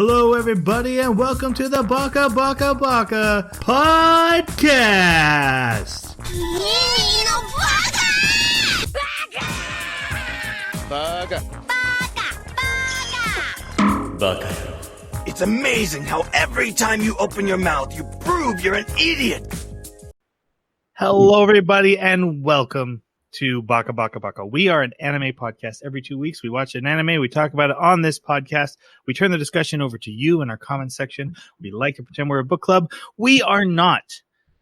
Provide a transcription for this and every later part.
Hello, everybody, and welcome to the Baka podcast. Baka. It's amazing how every time you open your mouth, you prove you're an idiot. Hello, everybody, and welcome to Baka. We are an anime podcast. Every 2 weeks, we watch an anime. We talk about it on this podcast. We turn the discussion over to you in our comment section. We like to pretend we're a book club. We are not,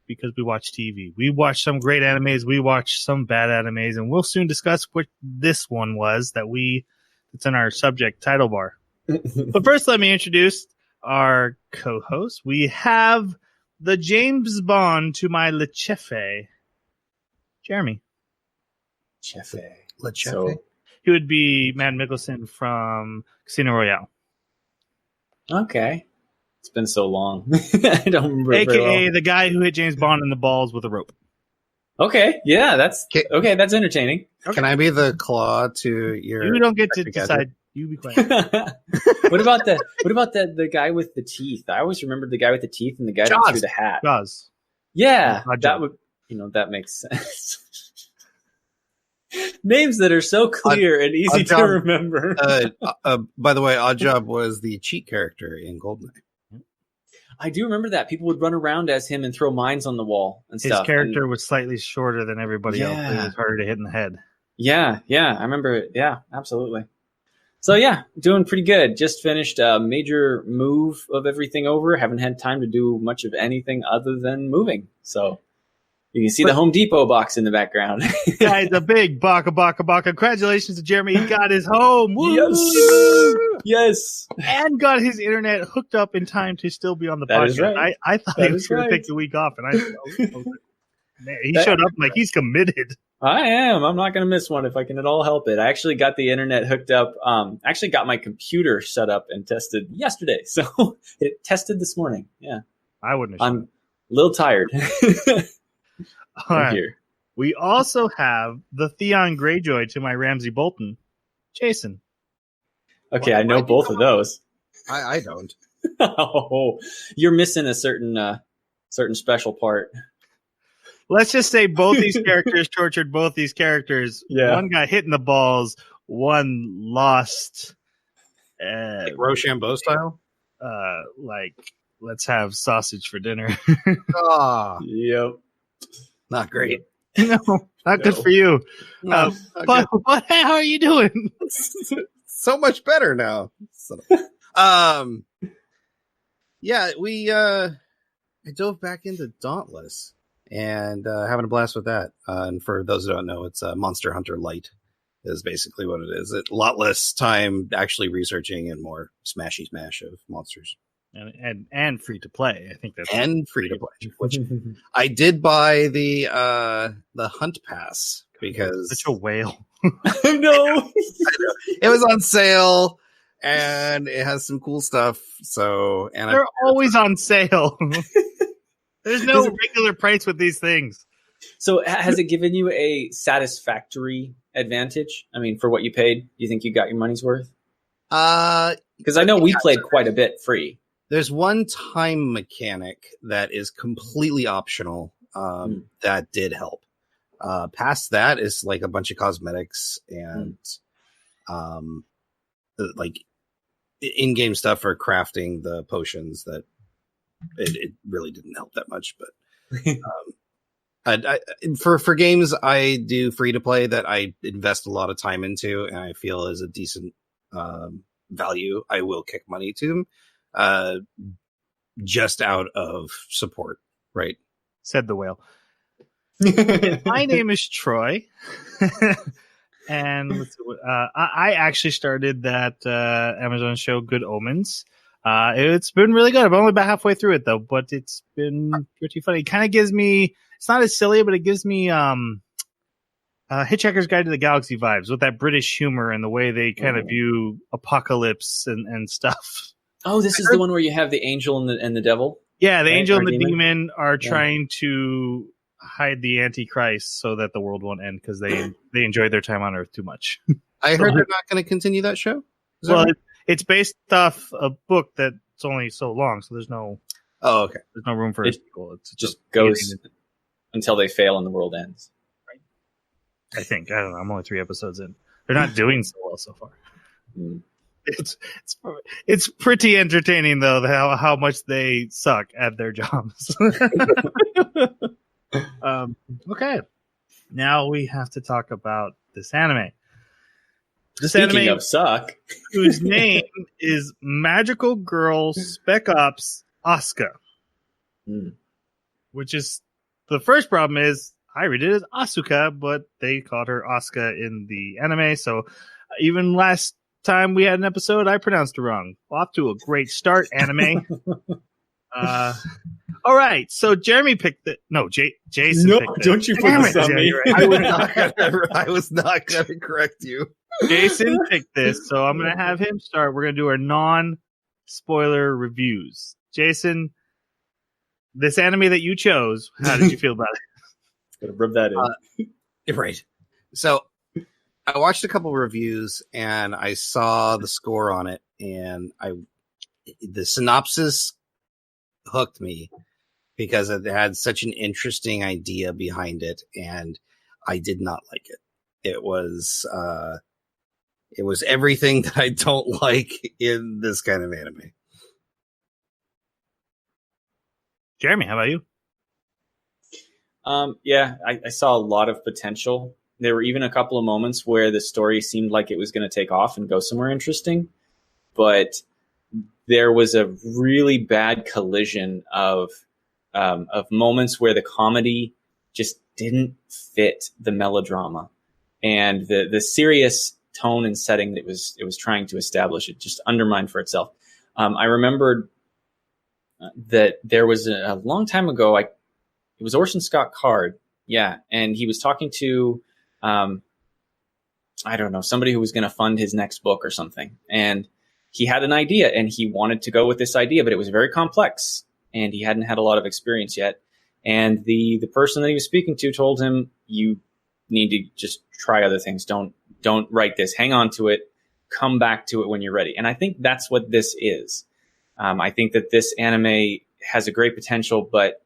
because we watch TV. We watch some great animes. We watch some bad animes, and we'll soon discuss what this one was it's in our subject title bar. But first, let me introduce our co-host. We have the James Bond to my Lechefe, Jeremy. Lechefe. So, he would be Matt Mikkelsen from Casino Royale. Okay. It's been so long. I don't remember. AKA the guy who hit James Bond in the balls with a rope. Okay. Yeah, that's entertaining. Okay. Can I be the claw to your... You don't get to decide. You be quiet. What about the guy with the teeth? I always remembered the guy with the teeth and the guy that threw the hat. Jaws. Yeah, that would, that makes sense. Names that are so clear and easy to remember. By the way, Oddjob was the cheat character in GoldenEye. I do remember that. People would run around as him and throw mines on the wall and stuff. His character was slightly shorter than everybody else. It was harder to hit in the head. Yeah, I remember it. Yeah, absolutely. So yeah, doing pretty good. Just finished a major move of everything over. Haven't had time to do much of anything other than moving. So you can see the Home Depot box in the background. Guys, a big Baka. Congratulations to Jeremy. He got his home. Woo! Yes. And got his internet hooked up in time to still be on the podcast. Right. I thought he was going to take the week off. And he showed up like he's committed. I am. I'm not going to miss one if I can at all help it. I actually got the internet hooked up. Actually got my computer set up and tested yesterday. So it tested this morning. Yeah. I wouldn't have. I'm a little tired. All right. Here. We also have the Theon Greyjoy to my Ramsay Bolton, Jason. Okay, I know both of those. I don't. Oh, you're missing a certain special part. Let's just say both these characters tortured both these characters. Yeah. One got hit in the balls. One lost. Like Rochambeau style? Let's have sausage for dinner. Yep. Not great. No, not good for you. But how are you doing? So much better now. Yeah, I dove back into Dauntless and having a blast with that. And for those who don't know, it's Monster Hunter Lite is basically what it is. A lot less time actually researching and more smashy smash of monsters. And free to play. I think that's free to play. Which I did buy the Hunt Pass because such a whale. No, I know. It was on sale and it has some cool stuff. So they're always on sale. There's no regular price with these things. So has it given you a satisfactory advantage? I mean, for what you paid, do you think you got your money's worth? Because I know we played quite a bit free. There's one time mechanic that is completely optional that did help. Past that is like a bunch of cosmetics and like in-game stuff for crafting the potions that it really didn't help that much. But for games I do free to play that I invest a lot of time into and I feel is a decent value, I will kick money to them. Just out of support, right? Said the whale. My name is Troy, and I actually started that Amazon show Good Omens. It's been really good. I'm only about halfway through it though, but it's been pretty funny. It kind of gives me, it's not as silly, but it gives me Hitchhiker's Guide to the Galaxy vibes with that British humor and the way they kind of view apocalypse and stuff. Oh, this is the one where you have the angel and the devil? Yeah, the angel and the demon are trying to hide the Antichrist so that the world won't end because they enjoyed their time on Earth too much. I heard they're not going to continue that show. Well, it's based off a book that's only so long, so there's no okay. there's no room for a sequel. It's just goes until they fail and the world ends. I think. I don't know. I'm only 3 episodes in. They're not doing so well so far. Mm. It's pretty entertaining though how much they suck at their jobs. Okay, now we have to talk about this anime. Speaking of suck, whose name is Magical Girl SpecOps Asuka, which is the first problem is I read it as Asuka, but they called her Asuka in the anime. So even last time we had an episode, I pronounced it wrong. Off to a great start, anime. All right, so Jeremy picked it. No, Jason. No, picked don't you put Damn this it, on me. I was not gonna correct you. Jason picked this, so I'm gonna have him start. We're gonna do our non-spoiler reviews. Jason, this anime that you chose, how did you feel about it? Gotta rub that in. Right. So I watched a couple reviews and I saw the score on it, and the synopsis hooked me because it had such an interesting idea behind it, and I did not like it. It was everything that I don't like in this kind of anime. Jeremy, how about you? Yeah, I saw a lot of potential. There were even a couple of moments where the story seemed like it was going to take off and go somewhere interesting, but there was a really bad collision of moments where the comedy just didn't fit the melodrama, and the serious tone and setting that it was trying to establish, it just undermined for itself. I remembered that there was a long time ago, it was Orson Scott Card, yeah, and he was talking to I don't know, somebody who was going to fund his next book or something, and he had an idea and he wanted to go with this idea, but it was very complex and he hadn't had a lot of experience yet. And the person that he was speaking to told him, you need to just try other things. Don't write this. Hang on to it. Come back to it when you're ready. And I think that's what this is. I think that this anime has a great potential, but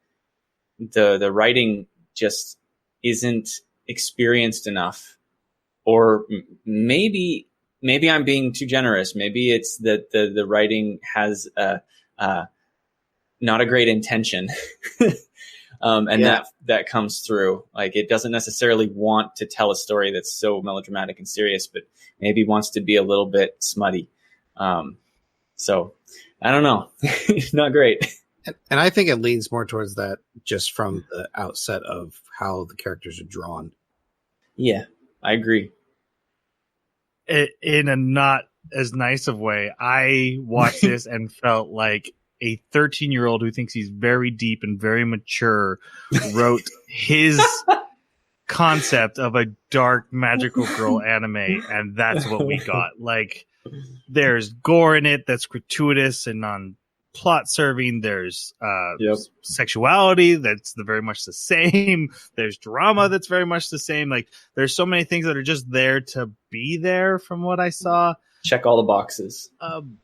the writing just isn't experienced enough. Or maybe I'm being too generous. Maybe it's that the writing has not a great intention. That comes through. Like, it doesn't necessarily want to tell a story that's so melodramatic and serious, but maybe wants to be a little bit smutty. So I don't know. Not great. And I think it leans more towards that just from the outset of how the characters are drawn. Yeah, I agree. In a not as nice of way, I watched this and felt like a 13-year-old who thinks he's very deep and very mature wrote his concept of a dark magical girl anime, and that's what we got. Like, there's gore in it that's gratuitous and non-plot serving. There's sexuality that's very much the same. There's drama that's very much the same. Like, there's so many things that are just there to be there from what I saw. Check all the boxes.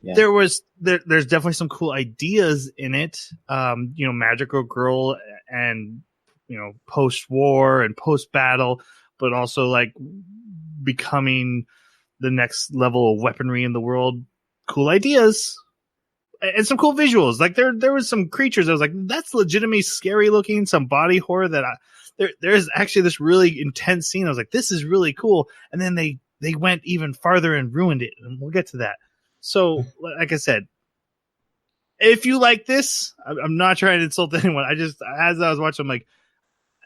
There's definitely some cool ideas in it. Magical girl and, post-war and post-battle, but also like becoming the next level of weaponry in the world. Cool ideas. And some cool visuals. Like there was some creatures that was like, that's legitimately scary looking. Some body horror that there's actually this really intense scene. I was like, this is really cool. And then they went even farther and ruined it. And we'll get to that. So like I said, if you like this, I'm not trying to insult anyone. As I was watching, I'm like,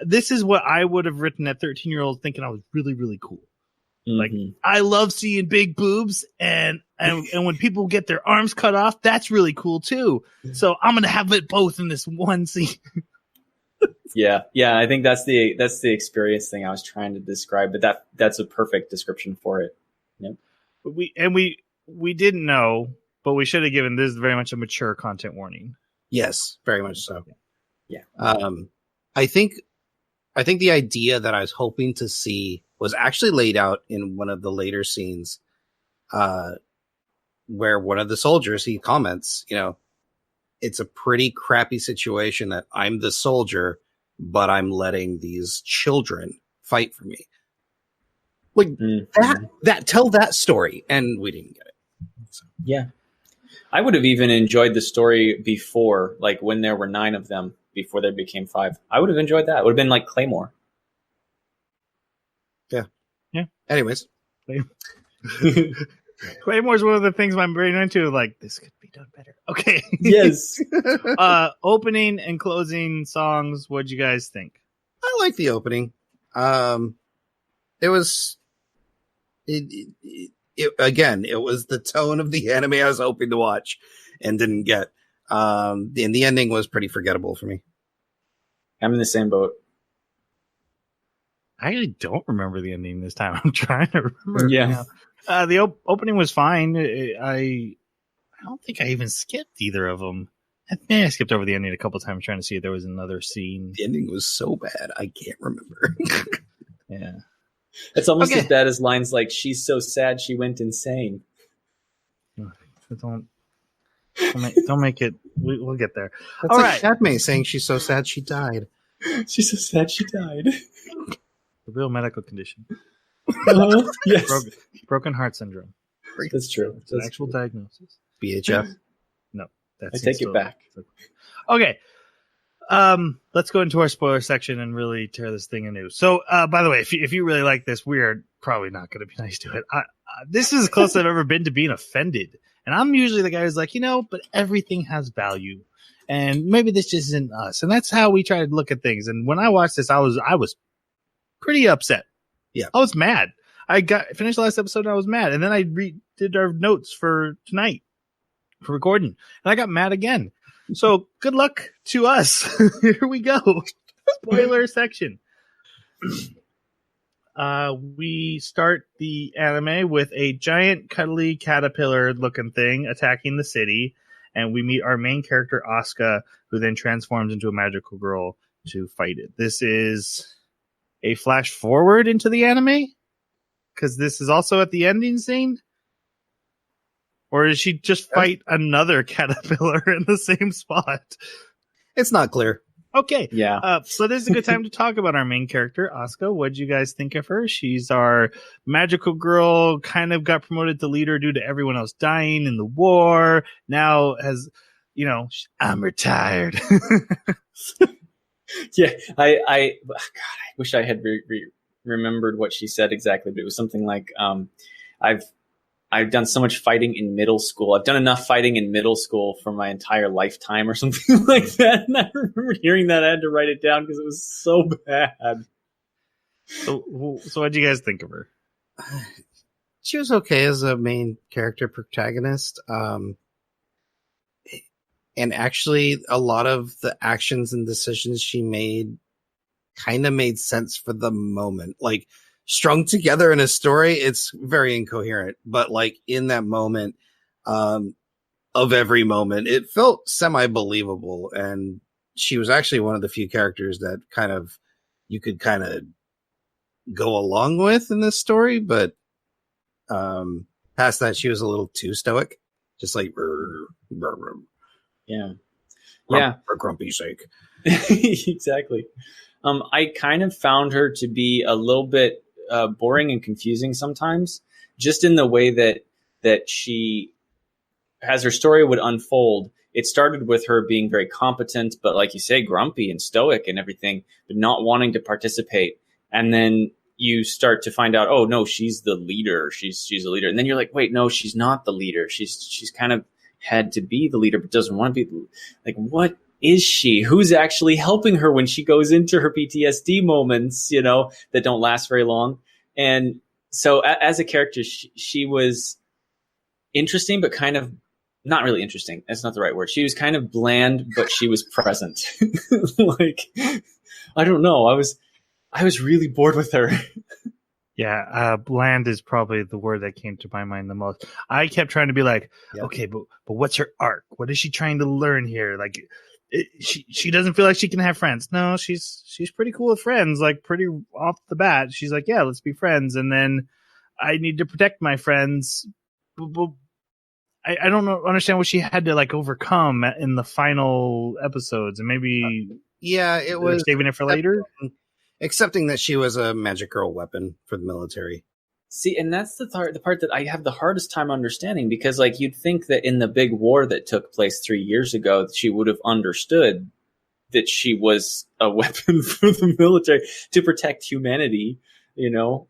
this is what I would have written at 13-year-old thinking I was really, really cool. Mm-hmm. Like, I love seeing big boobs and when people get their arms cut off, that's really cool too. So I'm going to have it both in this one scene. Yeah. I think that's the experience thing I was trying to describe, but that's a perfect description for it. Yep. We didn't know, but we should have given this very much a mature content warning. Yes, very much so. Yeah. I think the idea that I was hoping to see was actually laid out in one of the later scenes, where one of the soldiers, he comments, it's a pretty crappy situation that I'm the soldier, but I'm letting these children fight for me. Like that tell that story, and we didn't get it. So. Yeah. I would have even enjoyed the story before, like when there were 9 of them, before there became 5. I would have enjoyed that. It would have been like Claymore. Yeah. Yeah. Anyways. Claymore's one of the things I'm very into. Like, this could be done better. Okay. Yes. Opening and closing songs. What'd you guys think? I like the opening. It was again, it was the tone of the anime I was hoping to watch and didn't get. And the ending was pretty forgettable for me. I'm in the same boat. I actually don't remember the ending this time. I'm trying to remember. Yeah. The opening was fine. I don't think I even skipped either of them. I skipped over the ending a couple times trying to see if there was another scene. The ending was so bad, I can't remember. Yeah. It's almost as bad as lines like, she's so sad she went insane. Don't make it. We'll get there. That's all like right. Padme saying she's so sad she died. She's so sad she died. The real medical condition. Yes. Broken heart syndrome. That's true. It's an actual diagnosis. BHF. No. I take it back. Okay. Let's go into our spoiler section and really tear this thing anew. So, by the way, if you really like this, we are probably not going to be nice to it. This is as close as I've ever been to being offended. And I'm usually the guy who's like, but everything has value. And maybe this just isn't us. And that's how we try to look at things. And when I watched this, I was pretty upset. Yeah. I was mad. I finished the last episode and I was mad. And then I did our notes for tonight for recording. And I got mad again. So good luck to us. Here we go. Spoiler section. We start the anime with a giant cuddly caterpillar looking thing attacking the city. And we meet our main character, Asuka, who then transforms into a magical girl to fight it. This is a flash forward into the anime? Because this is also at the ending scene? Or does she just fight another caterpillar in the same spot? It's not clear. Okay. Yeah. So this is a good time to talk about our main character, Asuka. What'd you guys think of her? She's our magical girl, kind of got promoted to leader due to everyone else dying in the war. Now has, I'm retired. Yeah. I wish I had remembered what she said exactly, but it was something like, I've done so much fighting in middle school. I've done enough fighting in middle school for my entire lifetime or something like that. And I remember hearing that. I had to write it down because it was so bad. So what'd you guys think of her? She was okay as a main character protagonist. And actually, a lot of the actions and decisions she made kind of made sense for the moment. Like, strung together in a story, it's very incoherent. But, like, in that moment, of every moment, it felt semi-believable. And she was actually one of the few characters that you could kind of go along with in this story. But past that, she was a little too stoic. Just like, yeah. For grumpy's sake. Exactly. I kind of found her to be a little bit boring and confusing sometimes, just in the way that she, as her story would unfold, it started with her being very competent, but like you say, grumpy and stoic and everything, but not wanting to participate. And then you start to find out, oh no, she's the leader. She's a leader. And then you're like, wait, no, she's not the leader. She's kind of had to be the leader, but doesn't want to be. Like, what is she? Who's actually helping her when she goes into her PTSD moments, that don't last very long? And so as a character, she was interesting, but kind of not really interesting. That's not the right word. She was kind of bland, but she was present. Like, I don't know. I was really bored with her. Yeah, bland is probably the word that came to my mind the most. I kept trying to be like, okay, but what's her arc? What is she trying to learn here? Like, she doesn't feel like she can have friends. No, she's pretty cool with friends. Like, pretty off the bat, she's like, yeah, let's be friends. And then I need to protect my friends. But I don't understand what she had to like overcome in the final episodes, and maybe Yeah, it they're was saving it for later. accepting that she was a magic girl weapon for the military. See, and that's the part that I have the hardest time understanding, because like you'd think that in the big war that took place 3 years ago, she would have understood that she was a weapon for the military to protect humanity, you know?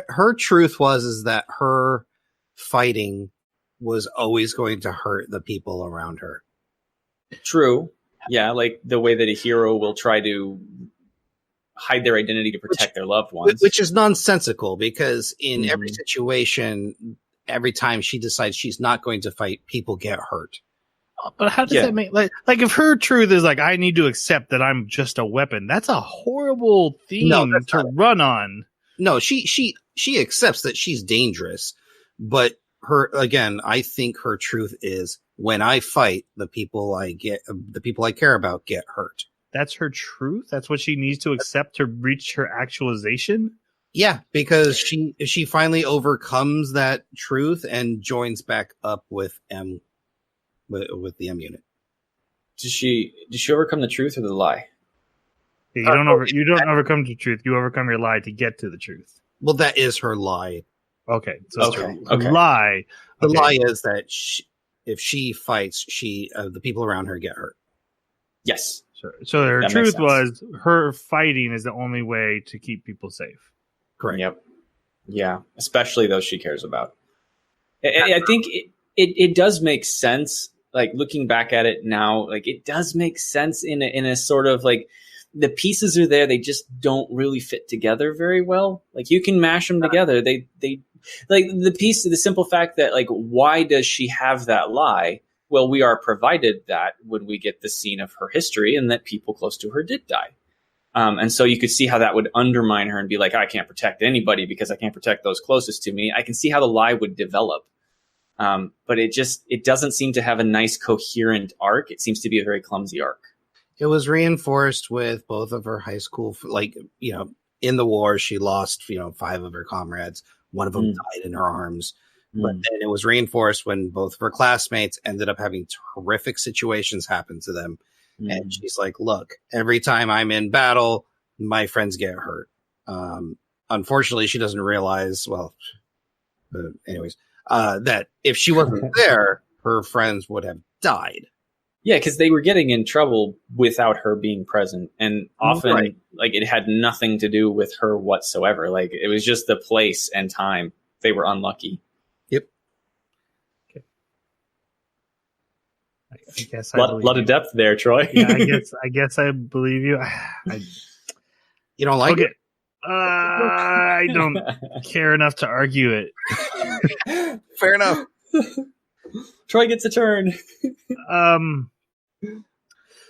Her truth is that her fighting was always going to hurt the people around her. True. Yeah, like the way that a hero will try to hide their identity to protect their loved ones. Which is nonsensical, because in every situation, every time she decides she's not going to fight, people get hurt. But how does that make like if her truth is like, I need to accept that I'm just a weapon? That's a horrible theme to run on. No, she accepts that she's dangerous, but I think her truth is, when I fight, the people I care about get hurt. That's her truth. That's what she needs to accept to reach her actualization. Yeah, because she finally overcomes that truth and joins back up with with the M unit. Does she overcome the truth or the lie? You don't overcome the truth. You overcome your lie to get to the truth. Well, that is her lie. Okay. So okay. Lie. The lie is that if she fights, the people around her get hurt. Yes. So her truth was her fighting is the only way to keep people safe. Correct. Yep. Yeah. Especially those she cares about. I think it does make sense. Like looking back at it now, like it does make sense in a sort of like the pieces are there. They just don't really fit together very well. Like you can mash them together. They like the simple fact that like, why does she have that lie? Well, we are provided that when we get the scene of her history and that people close to her did die. And so you could see how that would undermine her and be like, I can't protect anybody because I can't protect those closest to me. I can see how the lie would develop. But it doesn't seem to have a nice coherent arc. It seems to be a very clumsy arc. It was reinforced with both of her high school, in the war, she lost, 5 of her comrades. One of them died in her arms. But then it was reinforced when both of her classmates ended up having horrific situations happen to them. And she's like, look, every time I'm in battle, my friends get hurt. Unfortunately, she doesn't realize, that if she wasn't there, her friends would have died. Yeah, because they were getting in trouble without her being present. And often, like, it had nothing to do with her whatsoever. Like, it was just the place and time. They were unlucky. Yep. Okay. I guess a lot of depth there, Troy. Yeah, I guess I believe you. You don't like it? I don't care enough to argue it. Fair enough. Troy gets a turn.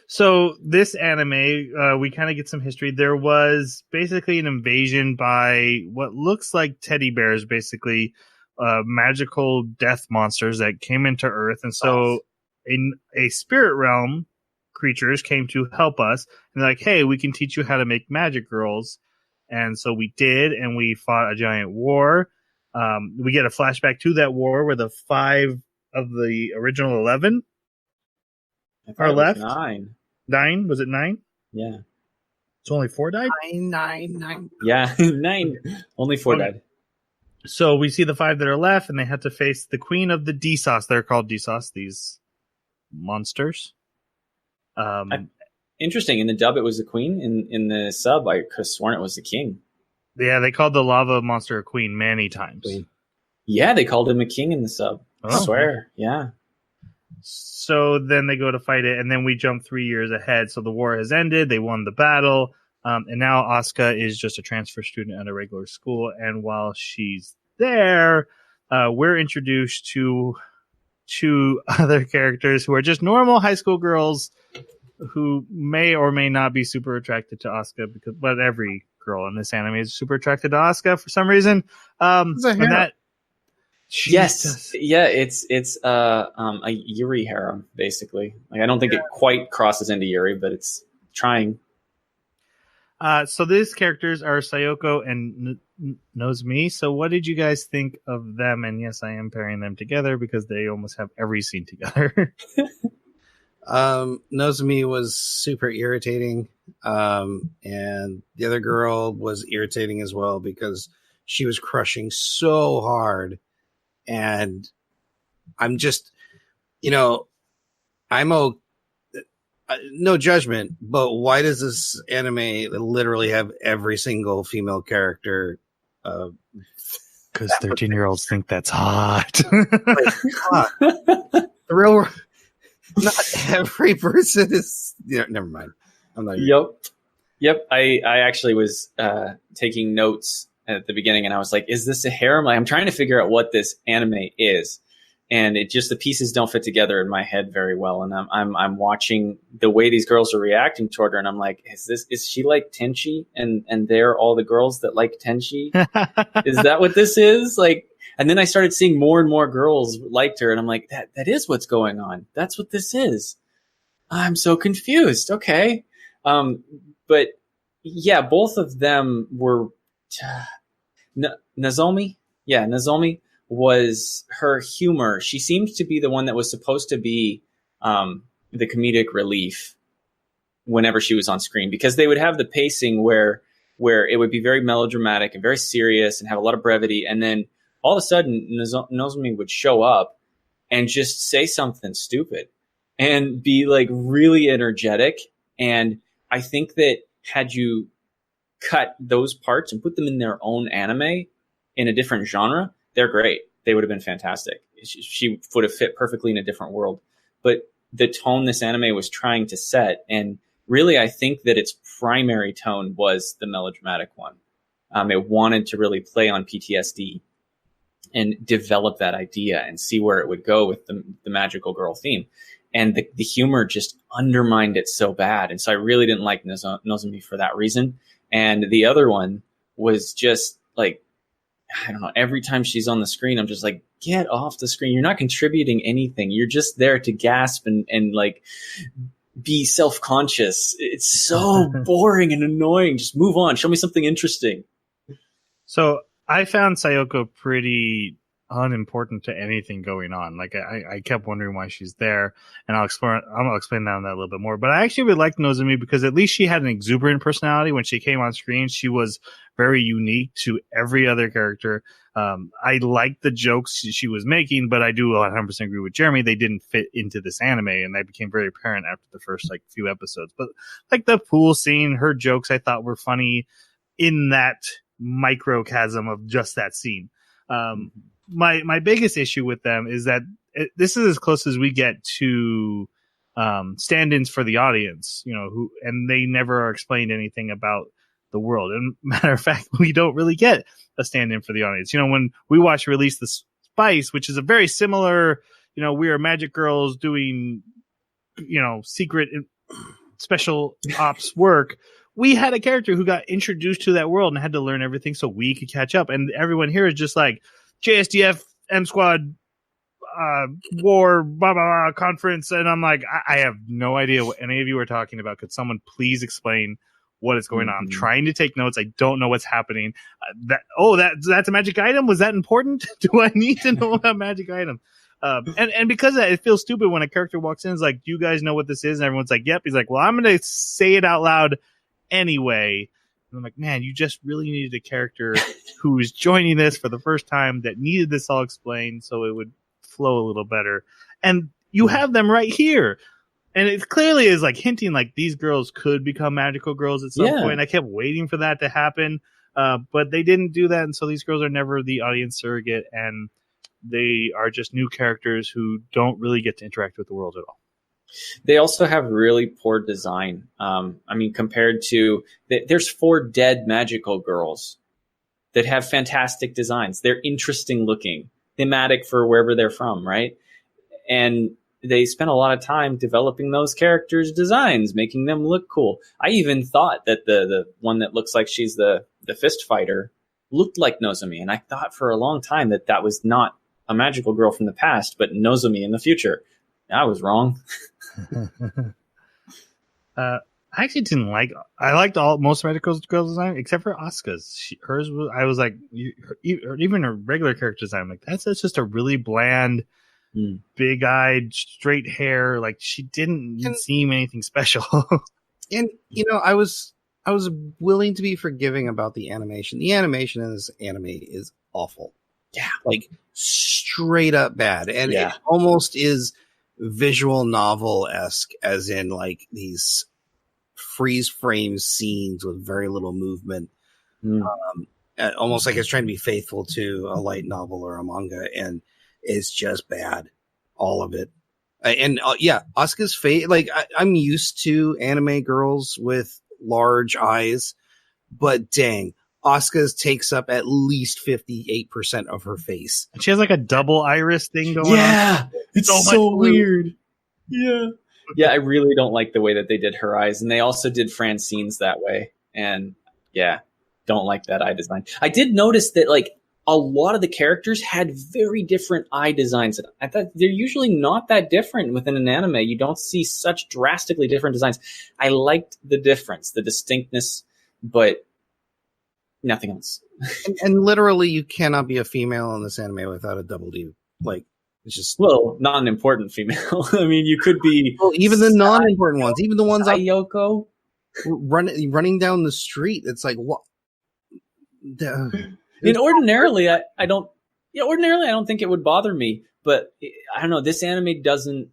So this anime, we kind of get some history. There was basically an invasion by what looks like teddy bears, basically magical death monsters that came into Earth. And so in a spirit realm, creatures came to help us. And they're like, hey, we can teach you how to make magic girls. And so we did, and we fought a giant war. We get a flashback to that war where the 5 of the original 11 are left. 9? Was it 9? Yeah. So only 4 died? 9. Yeah, 9. Only 4 died. So we see the 5 that are left, and they had to face the queen of the DSOS. They're called DSOS, these monsters. Interesting. In the dub, it was the queen. In the sub, I could have sworn it was the king. Yeah, they called the lava monster a queen many times. Queen. Yeah, they called him a king in the sub. Oh. I swear. Yeah. So then they go to fight it, and then we jump 3 years ahead. So the war has ended. They won the battle. And now Asuka is just a transfer student at a regular school. And while she's there, we're introduced to 2 other characters who are just normal high school girls who may or may not be super attracted to Asuka, but every girl in this anime is super attracted to Asuka for some reason. Yes, yeah, it's a Yuri harem basically. Like I don't think it quite crosses into Yuri, but it's trying. So these characters are Sayoko and Nozomi. So what did you guys think of them? And yes, I am pairing them together because they almost have every scene together. Nozomi was super irritating. And the other girl was irritating as well because she was crushing so hard. And I'm just, I'm no judgment, but why does this anime literally have every single female character? Because 13-year-olds think that's hot. The real, not every person is. Never mind. I'm not. Yep. I actually was taking notes at the beginning, and I was like, "Is this a harem?" I'm trying to figure out what this anime is. And it just, the pieces don't fit together in my head very well. And I'm watching the way these girls are reacting toward her. And I'm like, is she like Tenchi? And they're all the girls that like Tenchi? Is that what this is? Like, and then I started seeing more and more girls liked her. And I'm like, that is what's going on. That's what this is. I'm so confused. Okay. But yeah, both of them were Nozomi. Yeah. Nozomi was her humor. She seemed to be the one that was supposed to be the comedic relief whenever she was on screen, because they would have the pacing where it would be very melodramatic and very serious and have a lot of brevity. And then all of a sudden Nozomi would show up and just say something stupid and be like really energetic. And I think that had you cut those parts and put them in their own anime in a different genre, they're great. They would have been fantastic. She would have fit perfectly in a different world. But the tone this anime was trying to set, and really I think that its primary tone was the melodramatic one. It wanted to really play on PTSD and develop that idea and see where it would go with the magical girl theme. And the humor just undermined it so bad. And so I really didn't like Nozomi for that reason. And the other one was just like, I don't know, every time she's on the screen, I'm just like, get off the screen. You're not contributing anything. You're just there to gasp and like be self-conscious. It's so boring and annoying. Just move on. Show me something interesting. So I found Sayoko pretty unimportant to anything going on. Like I kept wondering why she's there, and I'll explain that a little bit more. But I actually really liked Nozomi because at least she had an exuberant personality. When she came on screen, she was very unique to every other character. I liked the jokes she was making, but I do 100% agree with Jeremy. They didn't fit into this anime, and that became very apparent after the first few episodes. But like the pool scene, her jokes I thought were funny in that microcosm of just that scene. My biggest issue with them is that this is as close as we get to stand-ins for the audience, and they never are explained anything about the world. And matter of fact, we don't really get a stand-in for the audience. When we watch Release the Spice, which is a very similar, we are magic girls doing, secret special ops work. We had a character who got introduced to that world and had to learn everything so we could catch up. And everyone here is just like JSDF, M Squad, war, blah, blah, blah, conference. And I'm like, I have no idea what any of you are talking about. Could someone please explain what is going on? I'm trying to take notes. I don't know what's happening. That's a magic item. Was that important? Do I need to know about magic item? And because of that, it feels stupid when a character walks in and is like, do you guys know what this is? And everyone's like, yep. He's like, well, I'm going to say it out loud anyway. And I'm like, man, you just really needed a character who was joining this for the first time that needed this all explained so it would flow a little better. And you have them right here. And it clearly is hinting these girls could become magical girls at some point. I kept waiting for that to happen. But they didn't do that. And so these girls are never the audience surrogate. And they are just new characters who don't really get to interact with the world at all. They also have really poor design. Compared to there's 4 dead magical girls that have fantastic designs. They're interesting looking, thematic for wherever they're from, right? And they spent a lot of time developing those characters' designs, making them look cool. I even thought that the one that looks like she's the fist fighter looked like Nozomi, and I thought for a long time that was not a magical girl from the past, but Nozomi in the future. I was wrong. I I actually didn't like. I liked most of Medico's girl design except for Asuka's. Hers was. I was like, even her regular character design. I'm like, that's just a really bland, big-eyed, straight hair. Like she didn't seem anything special. And I was willing to be forgiving about the animation. The animation in this anime is awful. Yeah, like straight up bad, and Yeah. it almost is visual novel-esque, as in like these freeze frame scenes with very little movement. Almost like it's trying to be faithful to a light novel or a manga, and it's just bad, all of it. And Asuka's face, like I'm used to anime girls with large eyes, but dang, Asuka's takes up at least 58% of her face. She has like a double iris thing going on. Yeah, it's So so much weird. Yeah, I really don't like the way that they did her eyes, and they also did Francine's that way. And yeah, don't like that eye design. I did notice that like a lot of the characters had very different eye designs. I thought they're usually not that different within an anime. You don't see such drastically different designs. I liked the difference, the distinctness, but nothing else. and literally, you cannot be a female in this anime without a double D. Like, it's just not an important female. I mean, you could be even the non-important ones, even the ones Yoko running down the street. It's like what? And ordinarily, I don't think it would bother me, but I don't know. This anime doesn't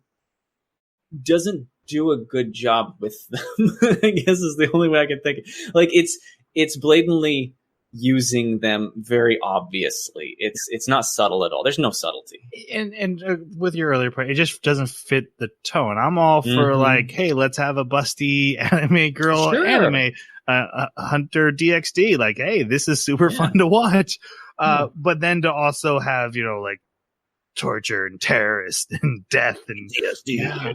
do a good job with them. I guess is the only way I can think. Like it's blatantly using them very obviously. It's not subtle at all. There's no subtlety. And with your earlier point, it just doesn't fit the tone. I'm all for like, hey, let's have a busty anime girl anime. Hunter DxD, like, hey, this is super fun to watch. But then to also have, like torture and terrorist and death and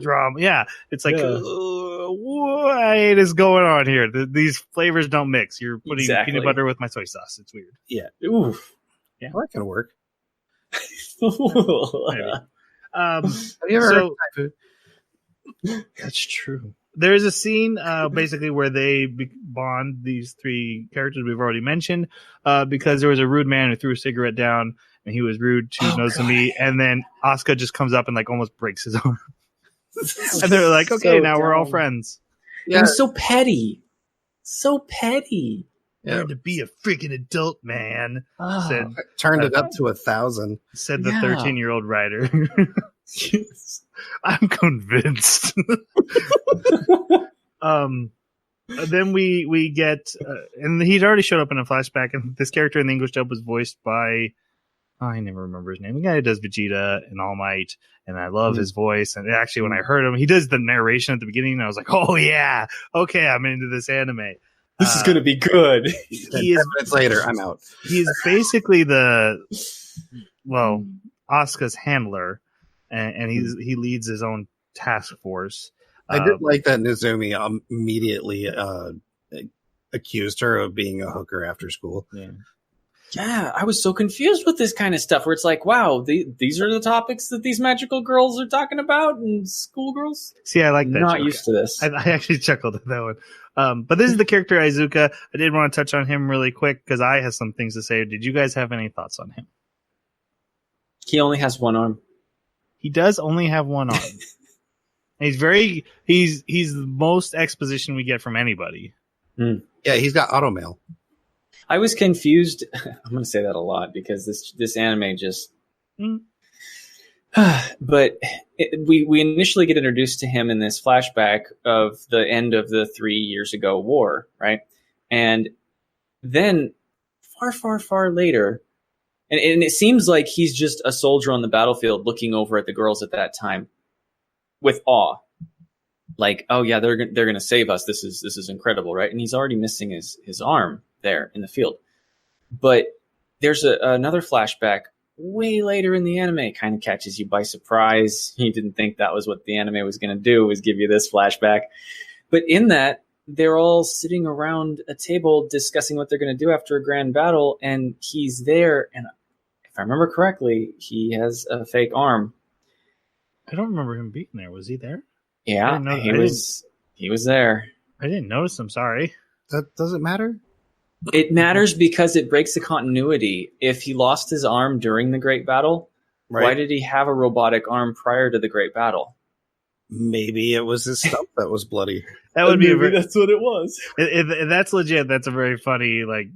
drama. Yeah. It's like, what is going on here? These flavors don't mix. You're putting peanut butter with my soy sauce. It's weird. Yeah. Oof. Yeah. Well, that can work. Have you ever heard of Thai food? That's true. There's a scene basically where they bond, these three characters we've already mentioned, because there was a rude man who threw a cigarette down and he was rude to Nozomi, and then Asuka just comes up and like almost breaks his arm. And they're like, okay, now we're all friends. Yeah. It was so petty. So petty. Learn to be a freaking adult, man. Said, turned it up to 1,000. Said the 13-year-old writer. I'm convinced. Then we get, and he'd already showed up in a flashback, and this character in the English dub was voiced by, I never remember his name. The guy who does Vegeta and All Might, and I love his voice. And actually, when I heard him, he does the narration at the beginning, and I was like, oh yeah, okay, I'm into this anime. This is going to be good. He is 10 minutes later, I'm out. He's basically Asuka's handler, and he leads his own task force. I did like that Nozomi immediately accused her of being a hooker after school. Yeah, I was so confused with this kind of stuff where it's like, wow, these are the topics that these magical girls are talking about and schoolgirls? See, I like that. Not joke. Used to this. I actually chuckled at that one. But this is the character Izuka. I did want to touch on him really quick because I have some things to say. Did you guys have any thoughts on him? He only has one arm. He does only have one arm. He's the most exposition we get from anybody. Yeah, he's got automail. I was confused. I'm going to say that a lot because this anime just. But we initially get introduced to him in this flashback of the end of the 3 years ago war, right? And then far later, and it seems like he's just a soldier on the battlefield looking over at the girls at that time with awe. Like, oh yeah, they're going to save us. This is incredible, right? And he's already missing his arm there in the field. But there's another flashback way later in the anime, kind of catches you by surprise. You didn't think that was what the anime was going to do, was give you this flashback. But in that, they're all sitting around a table discussing what they're going to do after a grand battle, and he's there, and if I remember correctly, he has a fake arm. I don't remember him being there. Was he there? Yeah, he was there. I didn't notice. I'm sorry. That doesn't matter. It matters because it breaks the continuity. If he lost his arm during the Great Battle, why did he have a robotic arm prior to the Great Battle? Maybe it was his stump that was bloody. That would be that's what it was. If that's legit. That's a very funny like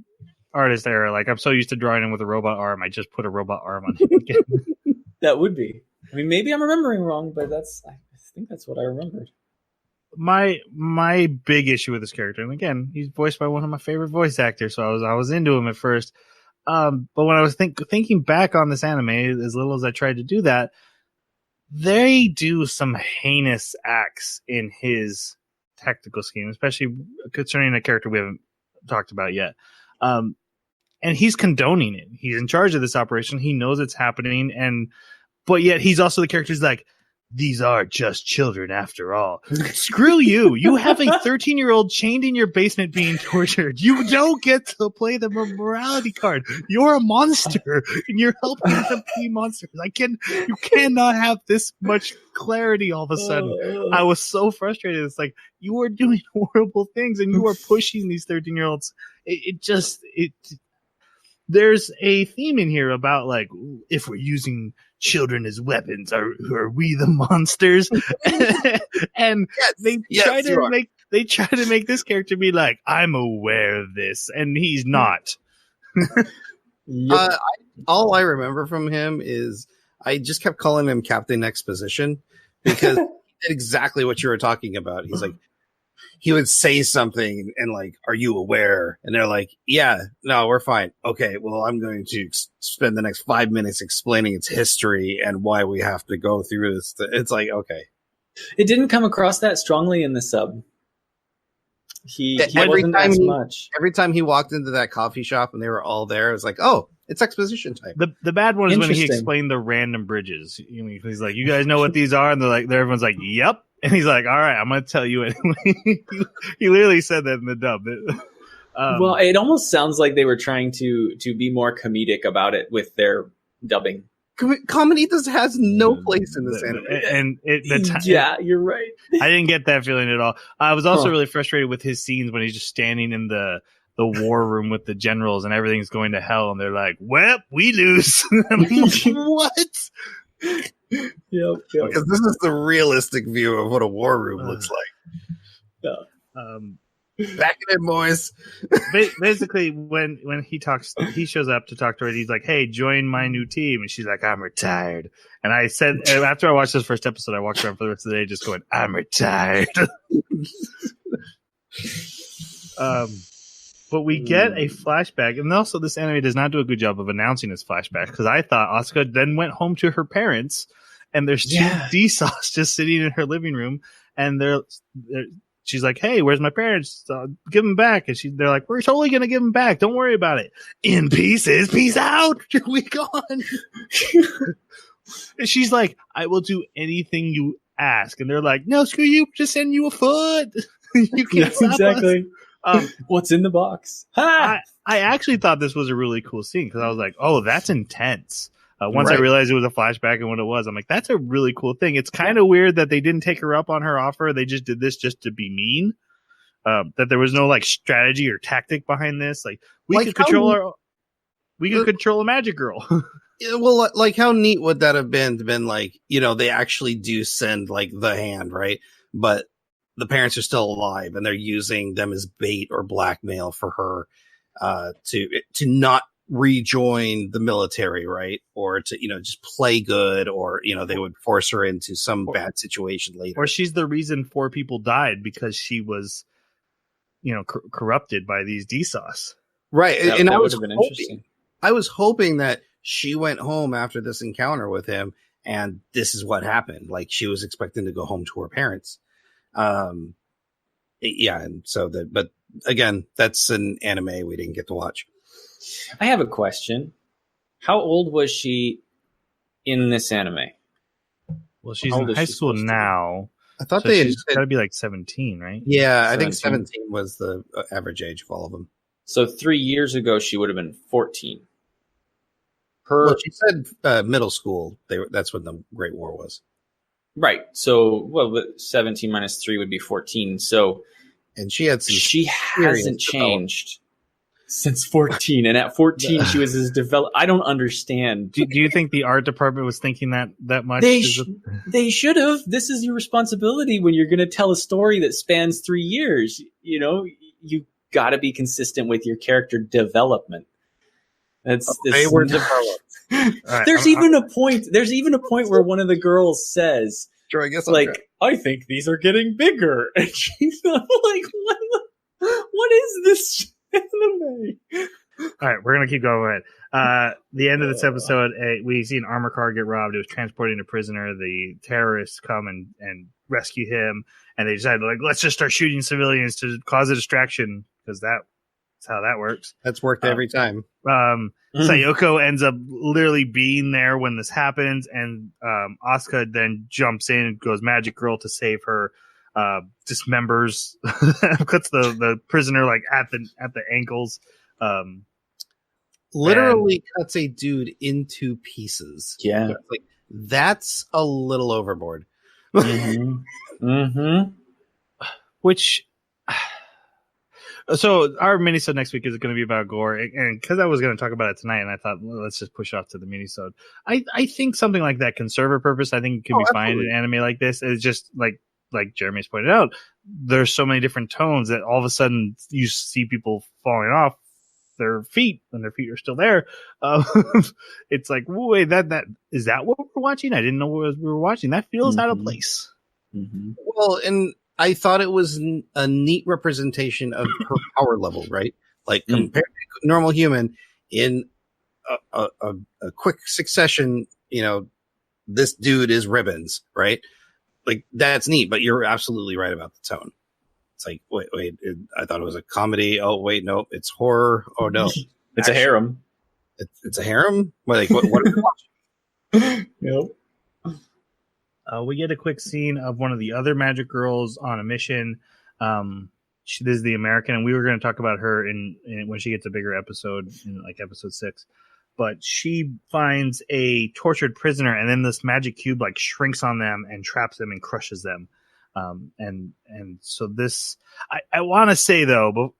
artist error. Like I'm so used to drawing him with a robot arm, I just put a robot arm on him again. That would be. I mean, maybe I'm remembering wrong, but I think that's what I remembered. My big issue with this character, and again, he's voiced by one of my favorite voice actors, so I was into him at first. But when I was thinking back on this anime, as little as I tried to do that, they do some heinous acts in his tactical scheme, especially concerning a character we haven't talked about yet. And he's condoning it. He's in charge of this operation. He knows it's happening, but yet he's also the character who's like, these are just children after all. Screw you. You have a 13-year-old chained in your basement being tortured. You don't get to play the morality card. You're a monster and you're helping them be monsters. You cannot have this much clarity all of a sudden. I was so frustrated. It's like, you are doing horrible things and you are pushing these 13-year-olds. There's a theme in here about like, if we're using children as weapons, are we the monsters? And they try to make this character be like, I'm aware of this, and he's not. All I remember from him is I just kept calling him Captain Exposition because he did exactly what you were talking about. He's like, he would say something and like, are you aware? And they're like, yeah, no, we're fine. Okay, well, I'm going to spend the next 5 minutes explaining its history and why we have to go through this. It's like, okay. It didn't come across that strongly in the sub. He wasn't as much. Every time he walked into that coffee shop and they were all there, it was like, oh, it's exposition time. The bad one is when he explained the random bridges. He's like, you guys know what these are? And everyone's like, yep. And he's like, all right, I'm going to tell you anyway. He literally said that in the dub. Well, it almost sounds like they were trying to be more comedic about it with their dubbing. Comedy has no place in this anime. Yeah, you're right. I didn't get that feeling at all. I was also really frustrated with his scenes when he's just standing in the war room with the generals and everything's going to hell. And they're like, well, we lose. I'm like, what? Yep. Because this is the realistic view of what a war room looks like. Yeah. Back it in, boys. Basically, when he shows up to talk to her, he's like, hey, join my new team. And she's like, I'm retired. And I said, after I watched this first episode, I walked around for the rest of the day just going, I'm retired. But we get a flashback, and also this anime does not do a good job of announcing this flashback, because I thought Asuka then went home to her parents, and there's two D-Sauce just sitting in her living room, and she's like, hey, where's my parents? Give them back. And they're like, we're totally going to give them back. Don't worry about it. In pieces. Peace out. We gone. And she's like, I will do anything you ask. And they're like, no, screw you. Just send you a foot. You can't stop us. What's in the box? I actually thought this was a really cool scene because I was like, oh, that's intense. Once I realized it was a flashback and what it was, I'm like, that's a really cool thing. It's kind of weird that they didn't take her up on her offer. They just did this just to be mean. That there was no like strategy or tactic behind this. Like we could control a magic girl. Well, like how neat would that have been like, they actually do send like the hand, right? But the parents are still alive and they're using them as bait or blackmail for her to not rejoin the military, right? Or to, just play good, or, they would force her into some bad situation later. Or she's the reason 4 people died because she was, corrupted by these D-Sauce. Right. And that would have been interesting. I was hoping that she went home after this encounter with him and this is what happened. Like she was expecting to go home to her parents. And so but again, that's an anime we didn't get to watch. I have a question. How old was she in this anime? Well, she's in high school now. I thought she's got to be like 17, right? Yeah, 17. I think 17 was the average age of all of them. So 3 years ago, she would have been 14. Well, she said middle school. That's when the Great War was. Right. So, 17 minus 3 would be 14. So And she had some. She hasn't changed since 14, and at 14 she was as developed. I don't understand. Do you think the art department was thinking that much? They should have. This is your responsibility when you're going to tell a story that spans 3 years. You know, you got to be consistent with your character development. They were developed. Right, there's even a point where one of the girls says, "Sure, I guess I think these are getting bigger," and she's like, "What is this anime?" All right, we're gonna keep going. The end of this episode, we see an armor car get robbed. It was transporting a prisoner. The terrorists come and rescue him, and they decided, like, let's just start shooting civilians to cause a distraction, because that's how that works. That's worked every time. Sayoko ends up literally being there when this happens, and Asuka then jumps in and goes Magic Girl to save her. Dismembers, cuts the prisoner like at the ankles. Literally cuts a dude into pieces. Yeah, like that's a little overboard. Which. So our minisode next week is going to be about gore, and because I was going to talk about it tonight, and I thought, well, let's just push off to the minisode. I think something like that can serve a purpose. I think it can be fine in an anime like this. It's just like Jeremy's pointed out, there's so many different tones that all of a sudden you see people falling off their feet when their feet are still there. It's like, wait, that is that what we're watching? I didn't know what we were watching. That feels out of place. Well, and I thought it was a neat representation of her power level, right? Like compared to normal human in a quick succession, you know, this dude is ribbons, right? Like that's neat, but you're absolutely right about the tone. It's like, wait, I thought it was a comedy. Oh, wait, no, it's horror. Oh no, it's a harem. It's a harem. Like what are we watching? Yep. We get a quick scene of one of the other magic girls on a mission. This is the American, and we were going to talk about her in when she gets a bigger episode, in like episode 6. But she finds a tortured prisoner, and then this magic cube like shrinks on them and traps them and crushes them. And so this, I want to say though, but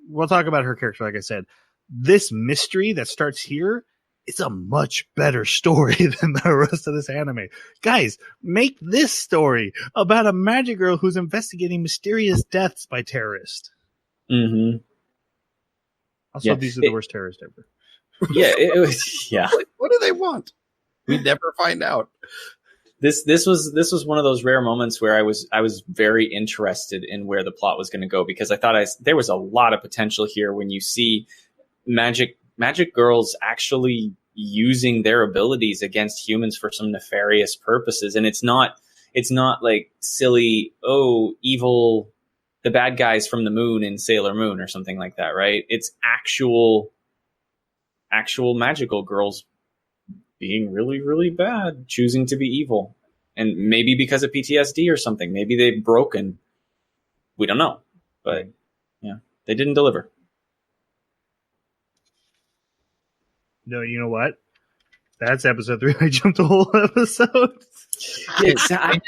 we'll talk about her character. Like I said, this mystery that starts here, it's a much better story than the rest of this anime. Guys, make this story about a magic girl who's investigating mysterious deaths by terrorists. Also, these are the worst terrorists ever. Yeah, it was. Yeah. What do they want? We never find out. This was one of those rare moments where I was very interested in where the plot was going to go, because I thought there was a lot of potential here when you see magic girls actually using their abilities against humans for some nefarious purposes. And it's not like silly, evil, the bad guys from the moon in Sailor Moon or something like that, right? It's actual magical girls being really, really bad, choosing to be evil. And maybe because of PTSD or something. Maybe they've broken. We don't know. But yeah, they didn't deliver. No, you know what? That's episode 3. I jumped a whole episode. Yeah,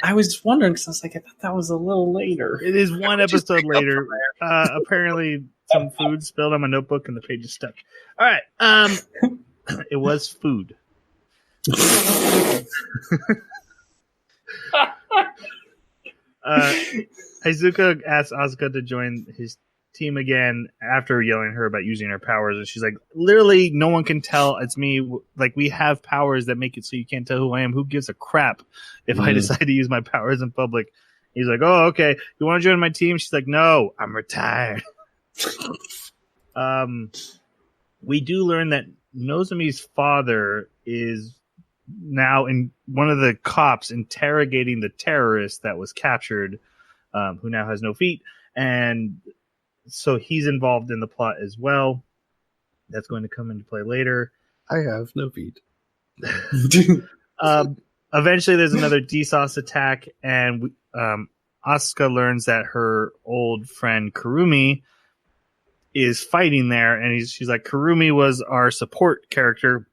I was wondering, because I was like, I thought that was a little later. It is one episode later. Apparently, some food spilled on my notebook and the page is stuck. All right. It was food. Izuka asks Asuka to join his team again after yelling at her about using her powers, and she's like, literally no one can tell it's me. Like, we have powers that make it so you can't tell who I am. Who gives a crap if I decide to use my powers in public? He's like, oh, okay, you want to join my team? She's like, no, I'm retired. We do learn that Nozomi's father is now in one of the cops interrogating the terrorist that was captured, who now has no feet, and so he's involved in the plot as well. That's going to come into play later. I have no feet. Eventually, there's another DSOS attack, and Asuka learns that her old friend Kurumi is fighting there, and she's like, Kurumi was our support character.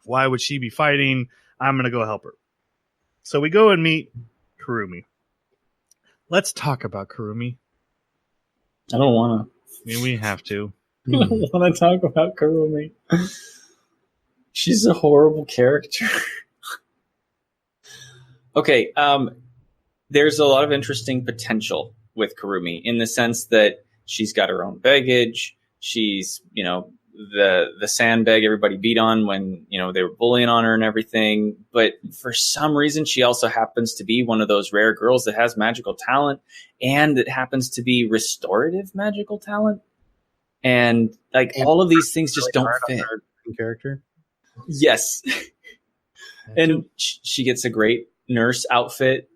Why would she be fighting? I'm going to go help her. So we go and meet Kurumi. Let's talk about Kurumi. I don't want I mean, we have to. to. I don't want to talk about Kurumi. She's a horrible character. Okay, there's a lot of interesting potential with Kurumi in the sense that she's got her own baggage. She's, the sandbag everybody beat on when, they were bullying on her and everything. But for some reason, she also happens to be one of those rare girls that has magical talent, and it happens to be restorative magical talent. And all of these things just don't fit. Character. Yes. And she gets a great nurse outfit.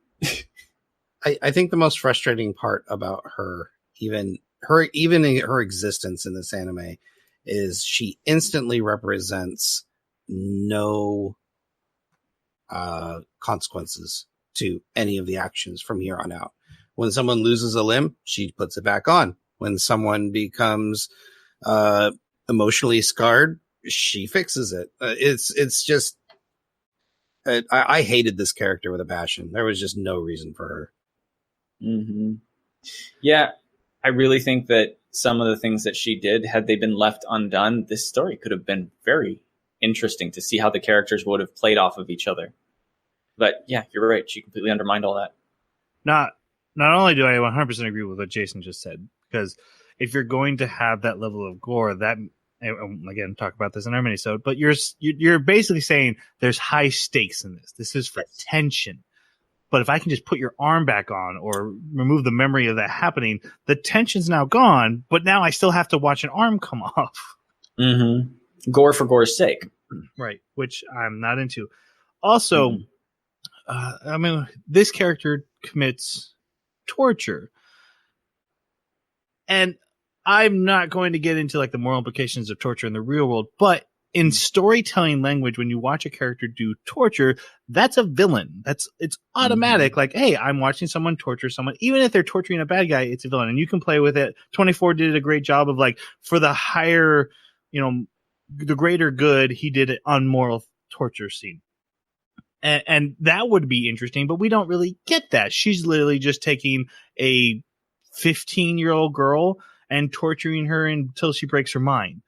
I think the most frustrating part about her, even in her existence in this anime, is she instantly represents no consequences to any of the actions from here on out. When someone loses a limb, she puts it back on. When someone becomes emotionally scarred, she fixes it. It's just I hated this character with a passion. There was just no reason for her. Mm-hmm. Yeah, I really think that some of the things that she did, had they been left undone, this story could have been very interesting to see how the characters would have played off of each other. But yeah, you're right. She completely undermined all that. Not only do I 100% agree with what Jason just said, because if you're going to have that level of gore, that, again, talk about this in our minisode, but you're basically saying there's high stakes in this. This is for tension. But if I can just put your arm back on or remove the memory of that happening, the tension's now gone, but now I still have to watch an arm come off. Mm-hmm. Gore for gore's sake. Right, which I'm not into. Also, this character commits torture. And I'm not going to get into the moral implications of torture in the real world, but in storytelling language, when you watch a character do torture, that's a villain. It's automatic. Hey, I'm watching someone torture someone. Even if they're torturing a bad guy, it's a villain. And you can play with it. 24 did a great job of for the higher, the greater good, he did an unmoral torture scene. And that would be interesting, but we don't really get that. She's literally just taking a 15-year-old girl and torturing her until she breaks her mind.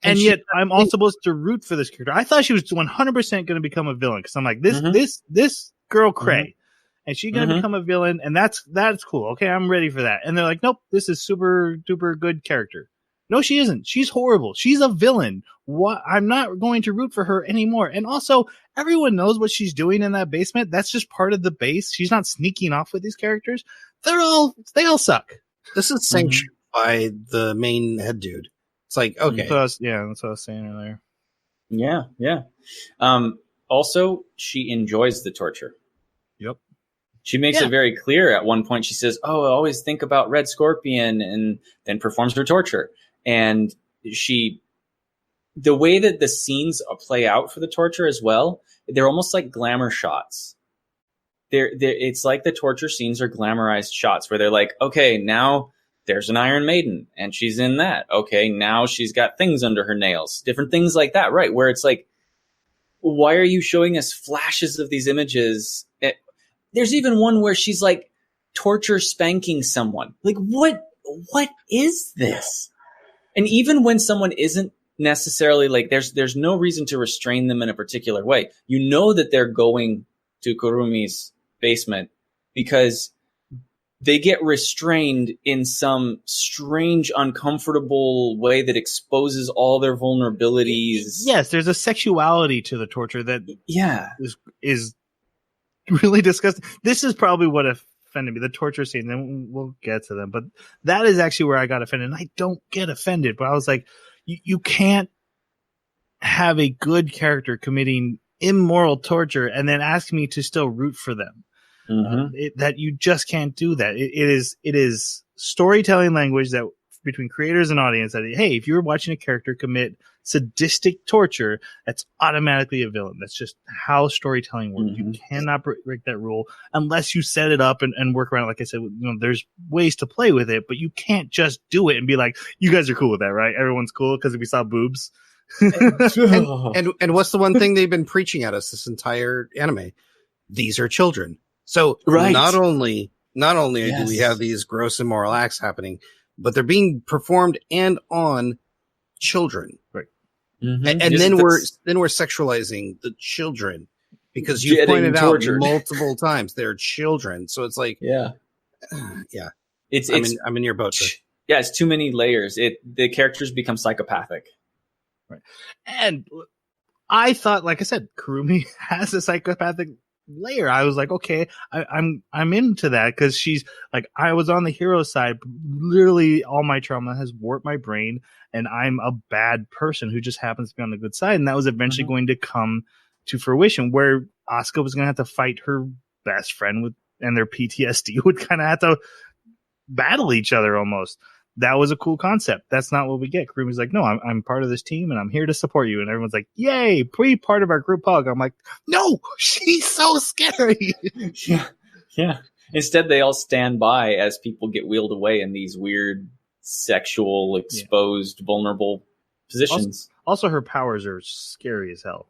And yet I'm all supposed to root for this character. I thought she was 100% going to become a villain, because I'm like, this girl Cray, and she's going to become a villain, and that's cool. Okay, I'm ready for that. And they're like, nope, this is super duper good character. No, she isn't. She's horrible. She's a villain. What? I'm not going to root for her anymore. And also, everyone knows what she's doing in that basement. That's just part of the base. She's not sneaking off with these characters. They all suck. This is sanctioned by the main head dude. It's okay. That's what I was saying earlier. Yeah. Also, she enjoys the torture. Yep. She makes it very clear at one point. She says, I always think about Red Scorpion, and then performs her torture. And the way that the scenes play out for the torture as well, they're almost like glamour shots. It's like the torture scenes are glamorized shots where they're like, okay, now there's an Iron Maiden and she's in that. Okay, now she's got things under her nails. Different things like that, right? Where it's like, why are you showing us flashes of these images? There's even one where she's torture spanking someone. What is this? And even when someone isn't necessarily there's no reason to restrain them in a particular way. You know that they're going to Kurumi's basement because they get restrained in some strange, uncomfortable way that exposes all their vulnerabilities. Yes, there's a sexuality to the torture that is really disgusting. This is probably what offended me, the torture scene. Then we'll get to them. But that is actually where I got offended. And I don't get offended, but I was like, you can't have a good character committing immoral torture and then ask me to still root for them. That you just can't do that. It is storytelling language that between creators and audience that, hey, if you're watching a character commit sadistic torture, that's automatically a villain. That's just how storytelling works. You cannot break that rule unless you set it up and work around it. Like I said, there's ways to play with it, but you can't just do it and be like, you guys are cool with that, right? Everyone's cool because we saw boobs. and what's the one thing they've been preaching at us this entire anime? These are children. So not only do we have these gross immoral acts happening, but they're being performed and on children. Right. Mm-hmm. And then we're sexualizing the children because you pointed out multiple times they're children. So it's like, yeah. I'm in your boat. Sir. Yeah, it's too many layers. The characters become psychopathic. Right. And I thought, like I said, Kurumi has a psychopathic layer. I was like, okay, I'm into that because she's like, I was on the hero side. Literally, all my trauma has warped my brain, and I'm a bad person who just happens to be on the good side. And that was eventually going to come to fruition, where Asuka was going to have to fight her best friend and their PTSD would kind of have to battle each other almost. That was a cool concept. That's not what we get. Kurumi's like, no, I'm part of this team and I'm here to support you. And everyone's like, yay, be part of our group hug. I'm like, no, she's so scary. Yeah. Instead, they all stand by as people get wheeled away in these weird, sexual, exposed, vulnerable positions. Also, her powers are scary as hell.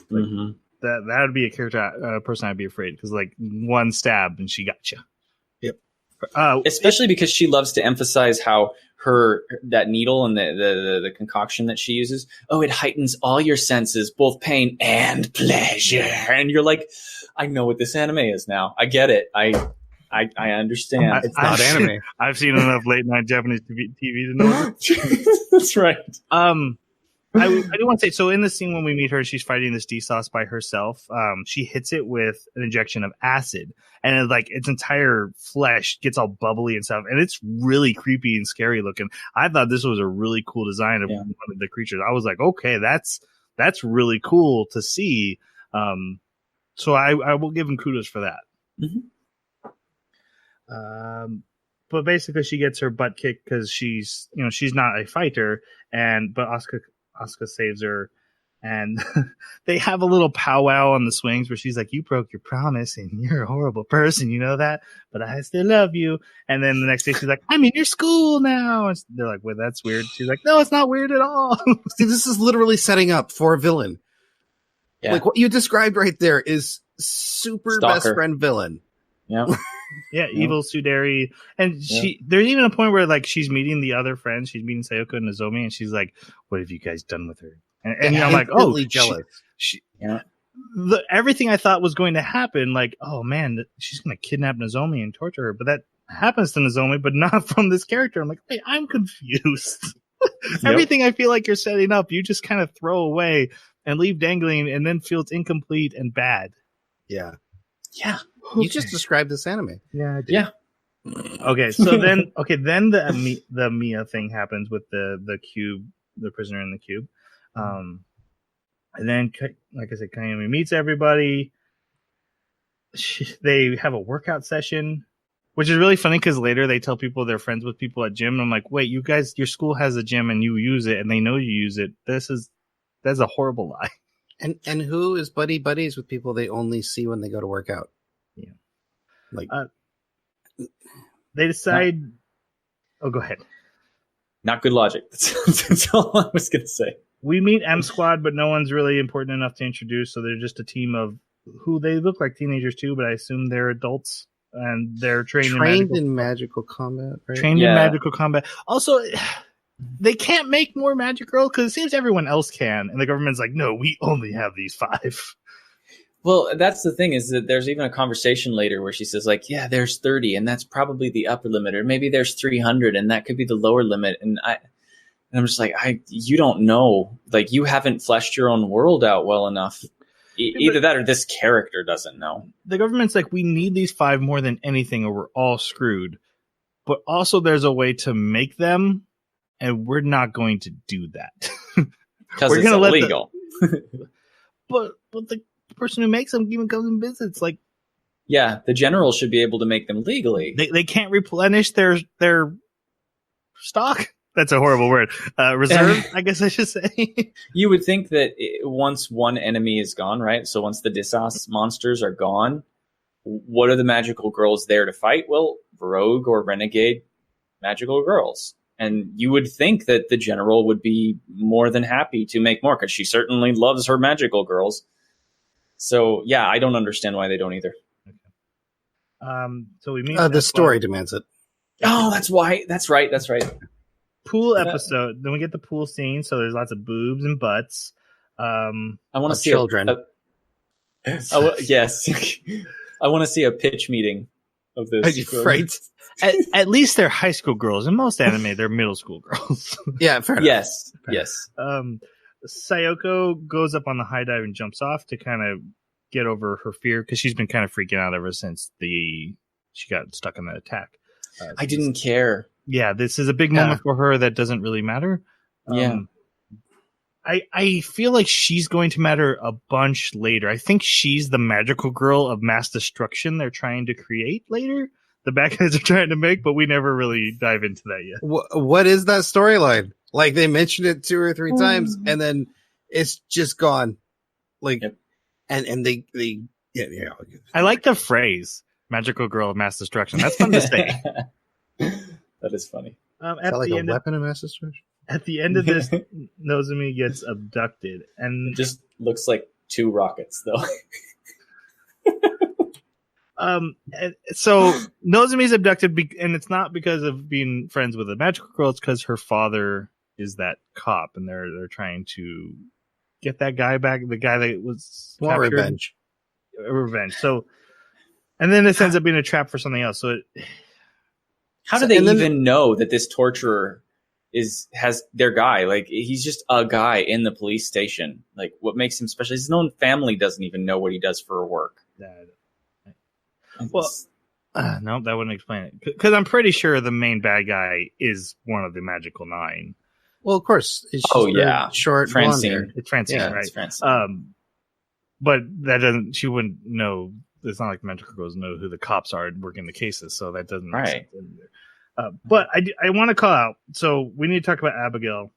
Like, that would be a character, person I'd be afraid because, like, one stab and she got you. Especially because she loves to emphasize how that needle and the concoction that she uses, it heightens all your senses, both pain and pleasure. And you're like, I know what this anime is now. I get it. I understand. It's not anime. I've seen enough late night Japanese TV to know. That's right. I do want to say, so in the scene when we meet her, she's fighting this D-Sauce by herself. She hits it with an injection of acid, and its entire flesh gets all bubbly and stuff, and it's really creepy and scary looking. I thought this was a really cool design of one of the creatures. I was like, okay, that's really cool to see. So I will give him kudos for that. But basically, she gets her butt kicked because she's not a fighter, but Asuka saves her, and they have a little powwow on the swings where she's like, you broke your promise and you're a horrible person, you know that, but I still love you. And then the next day she's like, I'm in your school now. And they're like, well, that's weird. She's like, no, it's not weird at all. See, this is literally setting up for a villain. Yeah. Like what you described right there is super Stalker. Best friend villain. Yeah. Yeah, evil Suderi. And there's even a point where, like, she's meeting the other friends. She's meeting Sayoko and Nozomi, and she's like, what have you guys done with her? And I'm like, oh, jealous. Everything I thought was going to happen, like, oh man, she's going to kidnap Nozomi and torture her. But that happens to Nozomi, but not from this character. I'm like, wait, I'm confused. Everything I feel like you're setting up, you just kind of throw away and leave dangling, and then feels incomplete and bad. Yeah. Yeah. You just described this anime. Yeah, I did. Yeah. Okay, so then the Mia thing happens with the cube, the prisoner in the cube. And then, like I said, Kayumi meets everybody. They have a workout session, which is really funny because later they tell people they're friends with people at gym. And I'm like, wait, you guys, your school has a gym and you use it and they know you use it. That's a horrible lie. And who is buddies with people they only see when they go to work out? Yeah. Like, they decide. Oh, go ahead. Not good logic. That's all I was going to say. We meet M Squad, but no one's really important enough to introduce. So they're just a team of who they look like teenagers too, but I assume they're adults and they're trained in magical combat. Right? Trained in magical combat. Also, they can't make more magic girls because it seems everyone else can, and the government's like, no, we only have these 5. Well, that's the thing, is that there's even a conversation later where she says, like, yeah, there's 30, and that's probably the upper limit, or maybe there's 300, and that could be the lower limit. And I'm just like, you don't know. Like, you haven't fleshed your own world out well enough. Either that or this character doesn't know. The government's like, we need these 5 more than anything, or we're all screwed. But also, there's a way to make them, and we're not going to do that. Because it's illegal. But the person who makes them even comes and visits. Like, yeah, the general should be able to make them legally. They can't replenish their stock. That's a horrible word. Reserve, I guess I should say. You would think that once one enemy is gone, right? So once the Disas monsters are gone, what are the magical girls there to fight? Well, rogue or renegade magical girls. And you would think that the general would be more than happy to make more, because she certainly loves her magical girls. So, yeah, I don't understand why they don't either. So we meet the story demands it. Oh, that's why. That's right. Pool episode. Then we get the pool scene. So there's lots of boobs and butts. I want to see children. Yes, I want to see a pitch meeting of this. Right? At least they're high school girls. In most anime, they're middle school girls. Yeah, fair enough. Yes. Sayoko goes up on the high dive and jumps off to kind of get over her fear because she's been kind of freaking out ever since she got stuck in that attack. I didn't care. Yeah, this is a big moment for her that doesn't really matter. Yeah. I feel like she's going to matter a bunch later. I think she's the magical girl of mass destruction they're trying to create later. The bad guys are trying to make, but we never really dive into that yet. What is that storyline? Like, they mentioned it 2 or 3 times, and then it's just gone. Like, and they I like the phrase "magical girl of mass destruction." That's fun to say. That is funny. Is that like a weapon of mass destruction? At the end of this, Nozomi gets abducted, and it just looks like 2 rockets, though. So Nozomi's abducted, and it's not because of being friends with a magical girl. It's because her father is that cop, and they're trying to get that guy back. The guy that was captured. Revenge. So, and then this ends up being a trap for something else. So, how do they even know that this torturer has their guy? Like, he's just a guy in the police station. Like, what makes him special? His own family doesn't even know what he does for work. Well, no, that wouldn't explain it. Because I'm pretty sure the main bad guy is one of the Magical 9. Well, of course. It's just short Francine. It's Francine, right? It's Francine. But that doesn't. She wouldn't know. It's not like the Magical Girls know who the cops are working the cases, so that doesn't make sense either. But I want to call out. So we need to talk about Abigail.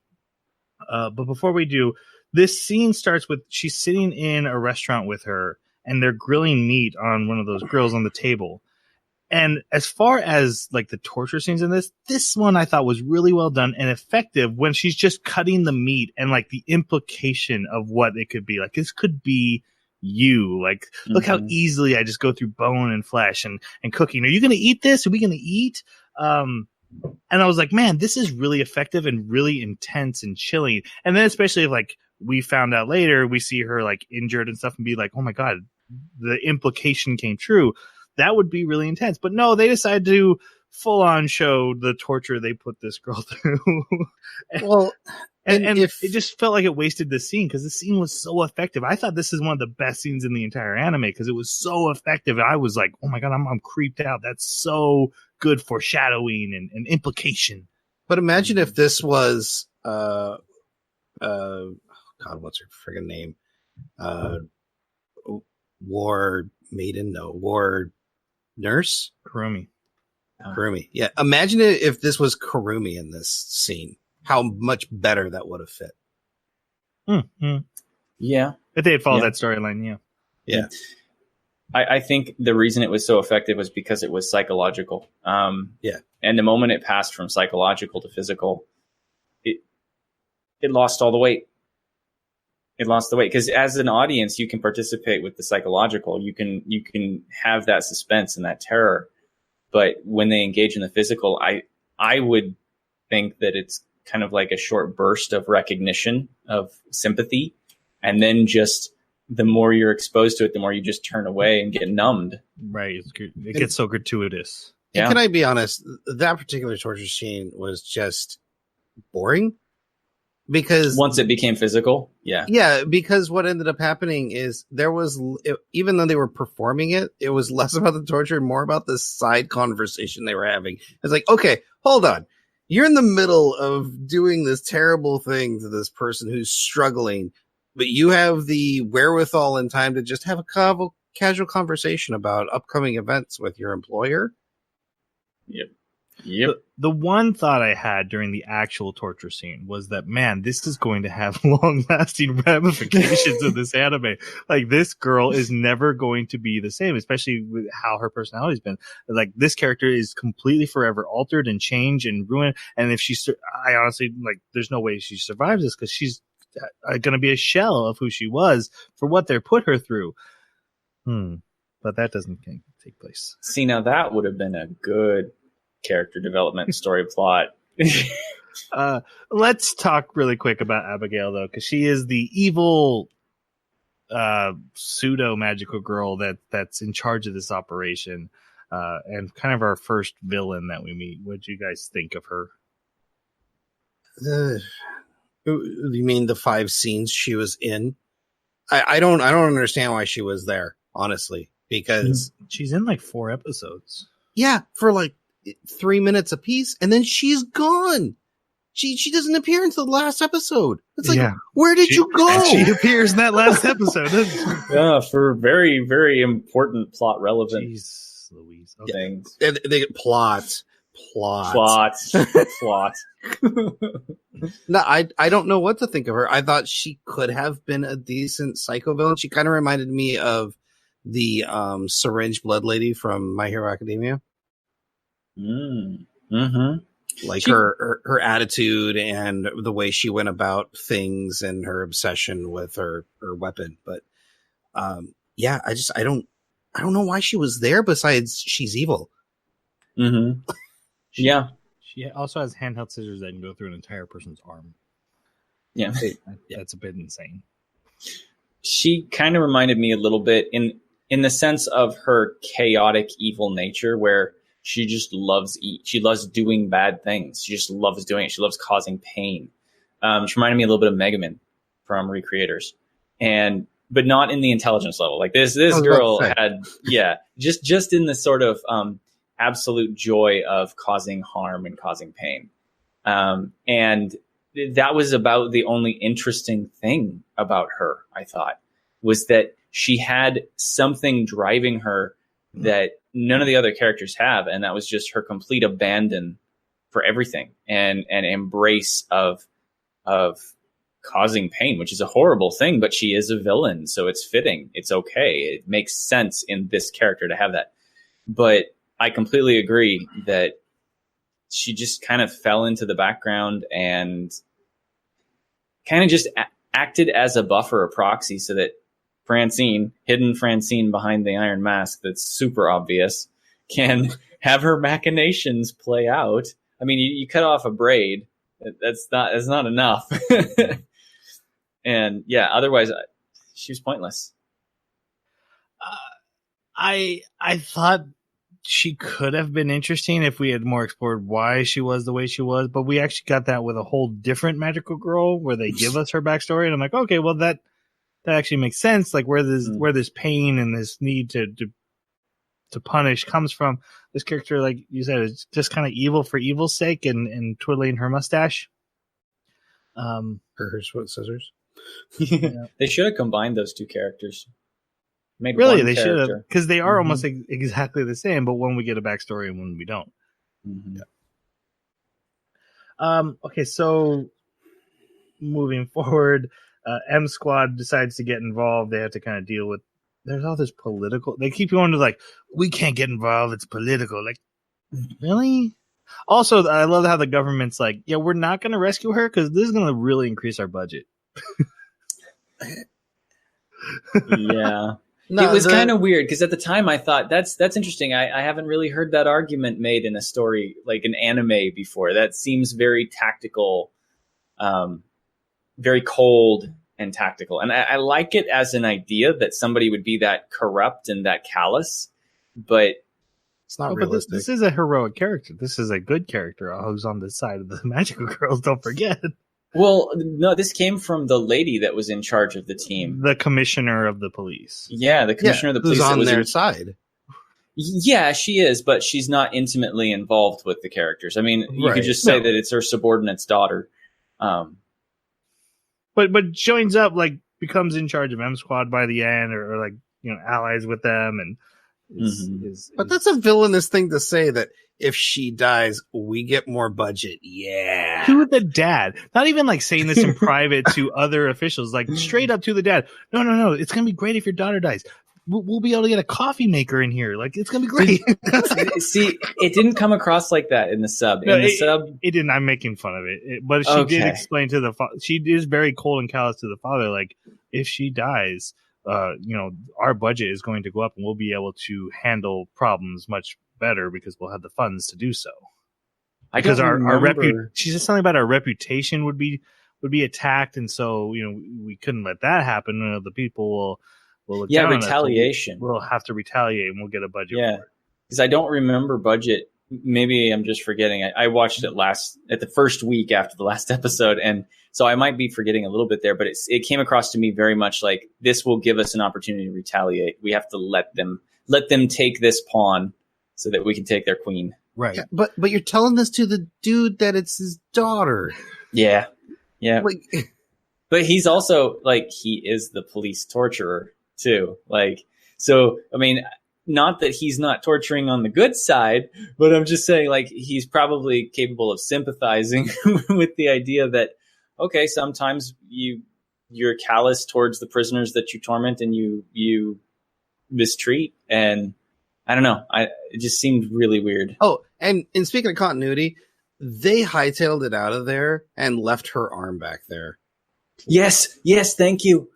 But before we do, this scene starts with she's sitting in a restaurant with her, and they're grilling meat on one of those grills on the table. And as far as like the torture scenes in this one I thought was really well done and effective when she's just cutting the meat and like the implication of what it could be. Like, this could be you. Like, look how easily I just go through bone and flesh and cooking. Are you going to eat this? Are we going to eat? And I was like, man, this is really effective and really intense and chilling. And then especially if like we found out later, we see her like injured and stuff and be like, oh my God, the implication came true. That would be really intense. But no, they decided to full on show the torture they put this girl through. and it just felt like it wasted the scene because the scene was so effective. I thought this is one of the best scenes in the entire anime because it was so effective. I was like, oh my God, I'm creeped out. That's so good foreshadowing and implication. But imagine if this was God, what's her friggin' name? War maiden? No, war nurse? Kurumi. Yeah. Imagine if this was Kurumi in this scene. How much better that would have fit. Mm-hmm. Yeah. If they had followed that storyline, yeah. I think the reason it was so effective was because it was psychological. And the moment it passed from psychological to physical, it lost all the weight. It lost the weight because as an audience, you can participate with the psychological. You can have that suspense and that terror. But when they engage in the physical, I would think that it's kind of like a short burst of recognition, of sympathy. And then just the more you're exposed to it, the more you just turn away and get numbed. Right. It gets so gratuitous. Yeah. Can I be honest? That particular torture scene was just boring. Because once it became physical, because what ended up happening is there was, even though they were performing it, it was less about the torture and more about the side conversation they were having. It's like, okay, hold on. You're in the middle of doing this terrible thing to this person who's struggling, but you have the wherewithal and time to just have a casual conversation about upcoming events with your employer. Yep. The one thought I had during the actual torture scene was that, man, this is going to have long-lasting ramifications in this anime. Like, this girl is never going to be the same, especially with how her personality's been. Like, this character is completely forever altered and changed and ruined. And if I honestly, like, there's no way she survives this because she's going to be a shell of who she was for what they put her through. But that doesn't take place. See, now that would have been a good character development, story plot. Let's talk really quick about Abigail, though, because she is the evil pseudo magical girl that's in charge of this operation, and kind of our first villain that we meet. What do you guys think of her? You mean the 5 scenes she was in? I don't understand why she was there, honestly, because she's in like 4 episodes. Yeah, for like 3 minutes a piece, and then she's gone. She doesn't appear until the last episode. It's like, where did you go? And she appears in that last episode. Yeah, for very, very important plot relevant Louise. Okay. Things. They get plots. No, I don't know what to think of her. I thought she could have been a decent psycho villain. She kind of reminded me of the syringe blood lady from My Hero Academia. Mm-hmm. Like her attitude and the way she went about things and her obsession with her weapon. But yeah, I don't know why she was there besides she's evil. Mm-hmm. Yeah. She also has handheld scissors that can go through an entire person's arm. Yeah. That's a bit insane. She kind of reminded me a little bit in the sense of her chaotic evil nature, where she just loves doing bad things. She just loves doing it. She loves causing pain. She reminded me a little bit of Mega Man from Recreators, but not in the intelligence level. Like this girl had, just in the sort of absolute joy of causing harm and causing pain. And that was about the only interesting thing about her, I thought, was that she had something driving her that none of the other characters have, and that was just her complete abandon for everything and embrace of causing pain, which is a horrible thing, but she is a villain, so it's fitting. It's okay. It makes sense in this character to have that. But I completely agree that she just kind of fell into the background and kind of just acted as a buffer, a proxy, so that hidden Francine behind the iron mask that's super obvious, can have her machinations play out. I mean, you cut off a braid. That's not enough. And yeah, otherwise she was pointless. I thought she could have been interesting if we had more explored why she was the way she was, but we actually got that with a whole different magical girl where they give us her backstory, and I'm like, okay, well that actually makes sense. Like where this pain and this need to punish comes from. This character, like you said, is just kind of evil for evil's sake and twiddling her mustache. Her scissors. Yeah. They should have combined those two characters. They should have, because they are almost exactly the same, but when we get a backstory and when we don't. Mm-hmm. Yeah. Okay, so moving forward, M Squad decides to get involved. They have to kind of deal with. There's all this political. They keep going to like, we can't get involved. It's political. Like, really? Also, I love how the government's like, yeah, we're not going to rescue her because this is going to really increase our budget. Yeah. No, it was kind of weird because at the time I thought that's interesting. I haven't really heard that argument made in a story like an anime before. That seems very tactical, very cold and tactical. And I like it as an idea that somebody would be that corrupt and that callous, but it's not realistic. But this is a heroic character. This is a good character who's on the side of the magical girls. Don't forget. Well, no, this came from the lady that was in charge of the team. The commissioner of the police. Yeah, the commissioner of the police. Who's on their side. Yeah, she is, but she's not intimately involved with the characters. I mean, you could just say that it's her subordinate's daughter. But joins up, like, becomes in charge of M Squad by the end, or like, you know, allies with them. And But that's a villainous thing to say, that if she dies, we get more budget. Yeah. To the dad. Not even like saying this in private to other officials, like straight up to the dad. No. It's going to be great if your daughter dies. We'll be able to get a coffee maker in here. Like, it's going to be great. See, it didn't come across like that in the sub. It didn't. I'm making fun of it. But she did explain to the father. She is very cold and callous to the father. Like, if she dies, you know, our budget is going to go up and we'll be able to handle problems much better because we'll have the funds to do so. I Because don't our remember. she said something about our reputation would be attacked, and so we couldn't let that happen. The people will look down on us, so retaliation. we'll have to retaliate, and we'll get a budget Yeah, for it. because I don't remember budget. Maybe I'm just forgetting. I watched it at the first week after the last episode, and so I might be forgetting a little bit there. But it came across to me very much like this will give us an opportunity to retaliate. We have to let them take this pawn so that we can take their queen. Right. Yeah, but you're telling this to the dude that it's his daughter. Yeah. Like, but he's also he is the police torturer too. So I mean, not that he's not torturing on the good side, but I'm just saying he's probably capable of sympathizing with the idea that, okay, sometimes you're callous towards the prisoners that you torment and you mistreat. And I don't know. It just seemed really weird. oh, and speaking of continuity, they hightailed it out of there and left her arm back there. Yes. Thank you.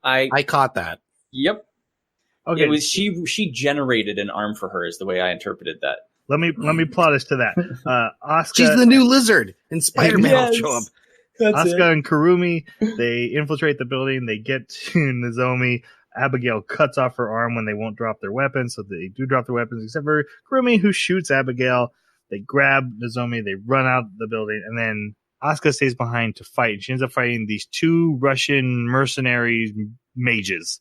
I caught that. Yep. Okay. It was she generated an arm for her is the way I interpreted that. Let me plot us to that. Asuka, She's the new lizard, and Spider-Man will show up. Asuka and Kurumi, they infiltrate the building. They get to Nozomi. Abigail cuts off her arm when they won't drop their weapons, so they do drop their weapons, except for Kurumi, who shoots Abigail. They grab Nozomi. They run out the building, and then Asuka stays behind to fight. She ends up fighting these two Russian mercenary mages.